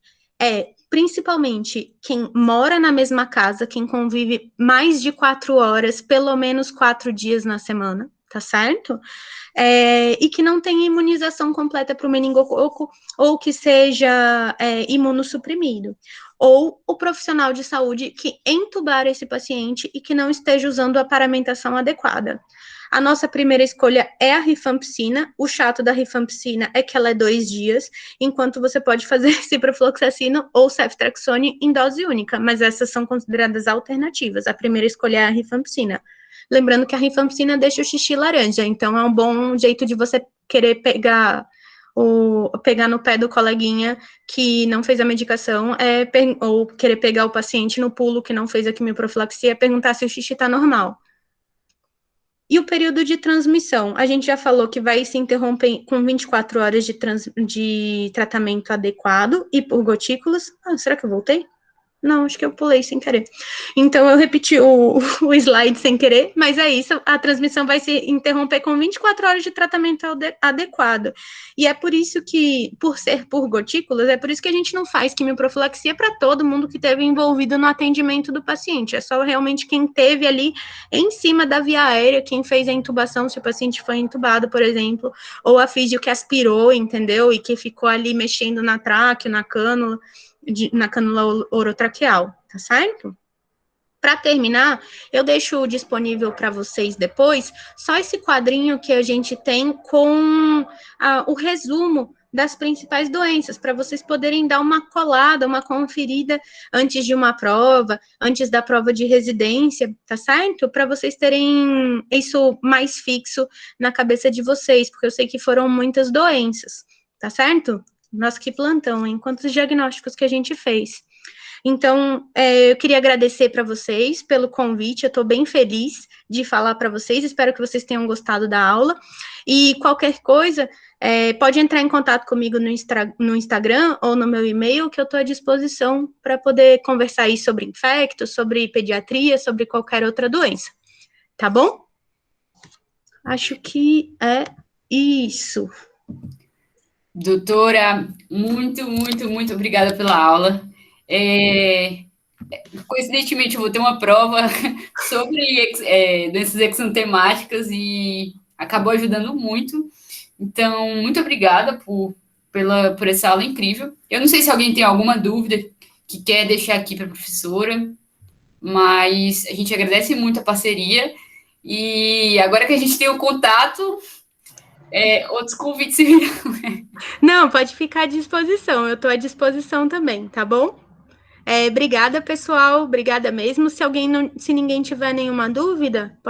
Principalmente quem mora na mesma casa, quem convive mais de 4 horas, pelo menos 4 dias na semana, tá certo? E que não tem imunização completa para o meningococo, ou que seja imunossuprimido. Ou o profissional de saúde que entubar esse paciente e que não esteja usando a paramentação adequada. A nossa primeira escolha é a rifampicina. O chato da rifampicina é que ela é 2 dias, enquanto você pode fazer ciprofloxacino ou ceftriaxone em dose única, mas essas são consideradas alternativas. A primeira escolha é a rifampicina. Lembrando que a rifampicina deixa o xixi laranja, então é um bom jeito de você querer pegar no pé do coleguinha que não fez a medicação, ou querer pegar o paciente no pulo que não fez a quimioprofilaxia, perguntar se o xixi está normal. E o período de transmissão? A gente já falou que vai se interromper com 24 horas de tratamento adequado e por gotículas. Será que eu voltei? Não, acho que eu pulei sem querer. Então, eu repeti o slide sem querer, mas é isso, a transmissão vai se interromper com 24 horas de tratamento adequado. E é por isso que, por ser por gotículas, é por isso que a gente não faz quimioprofilaxia para todo mundo que esteve envolvido no atendimento do paciente. É só realmente quem teve ali em cima da via aérea, quem fez a intubação, se o paciente foi intubado, por exemplo, ou a físio que aspirou, entendeu? E que ficou ali mexendo na tráqueo, na cânula orotraqueal, tá certo? Para terminar, eu deixo disponível para vocês depois só esse quadrinho que a gente tem com o resumo das principais doenças, para vocês poderem dar uma colada, uma conferida antes de uma prova, antes da prova de residência, tá certo? Para vocês terem isso mais fixo na cabeça de vocês, porque eu sei que foram muitas doenças, tá certo? Nossa, que plantão, hein? Quantos diagnósticos que a gente fez. Então, eu queria agradecer para vocês pelo convite, eu estou bem feliz de falar para vocês, espero que vocês tenham gostado da aula, e qualquer coisa, pode entrar em contato comigo no Instagram ou no meu e-mail, que eu estou à disposição para poder conversar aí sobre infecto, sobre pediatria, sobre qualquer outra doença, tá bom? Acho que é isso. Doutora, muito, muito, muito obrigada pela aula. Coincidentemente, eu vou ter uma prova sobre doenças exantemáticas e acabou ajudando muito. Então, muito obrigada por essa aula incrível. Eu não sei se alguém tem alguma dúvida que quer deixar aqui para a professora, mas a gente agradece muito a parceria. E agora que a gente tem o contato, outros convites se virão. Não, pode ficar à disposição. Eu estou à disposição também, tá bom? Obrigada, pessoal. Obrigada mesmo. Se ninguém tiver nenhuma dúvida, pode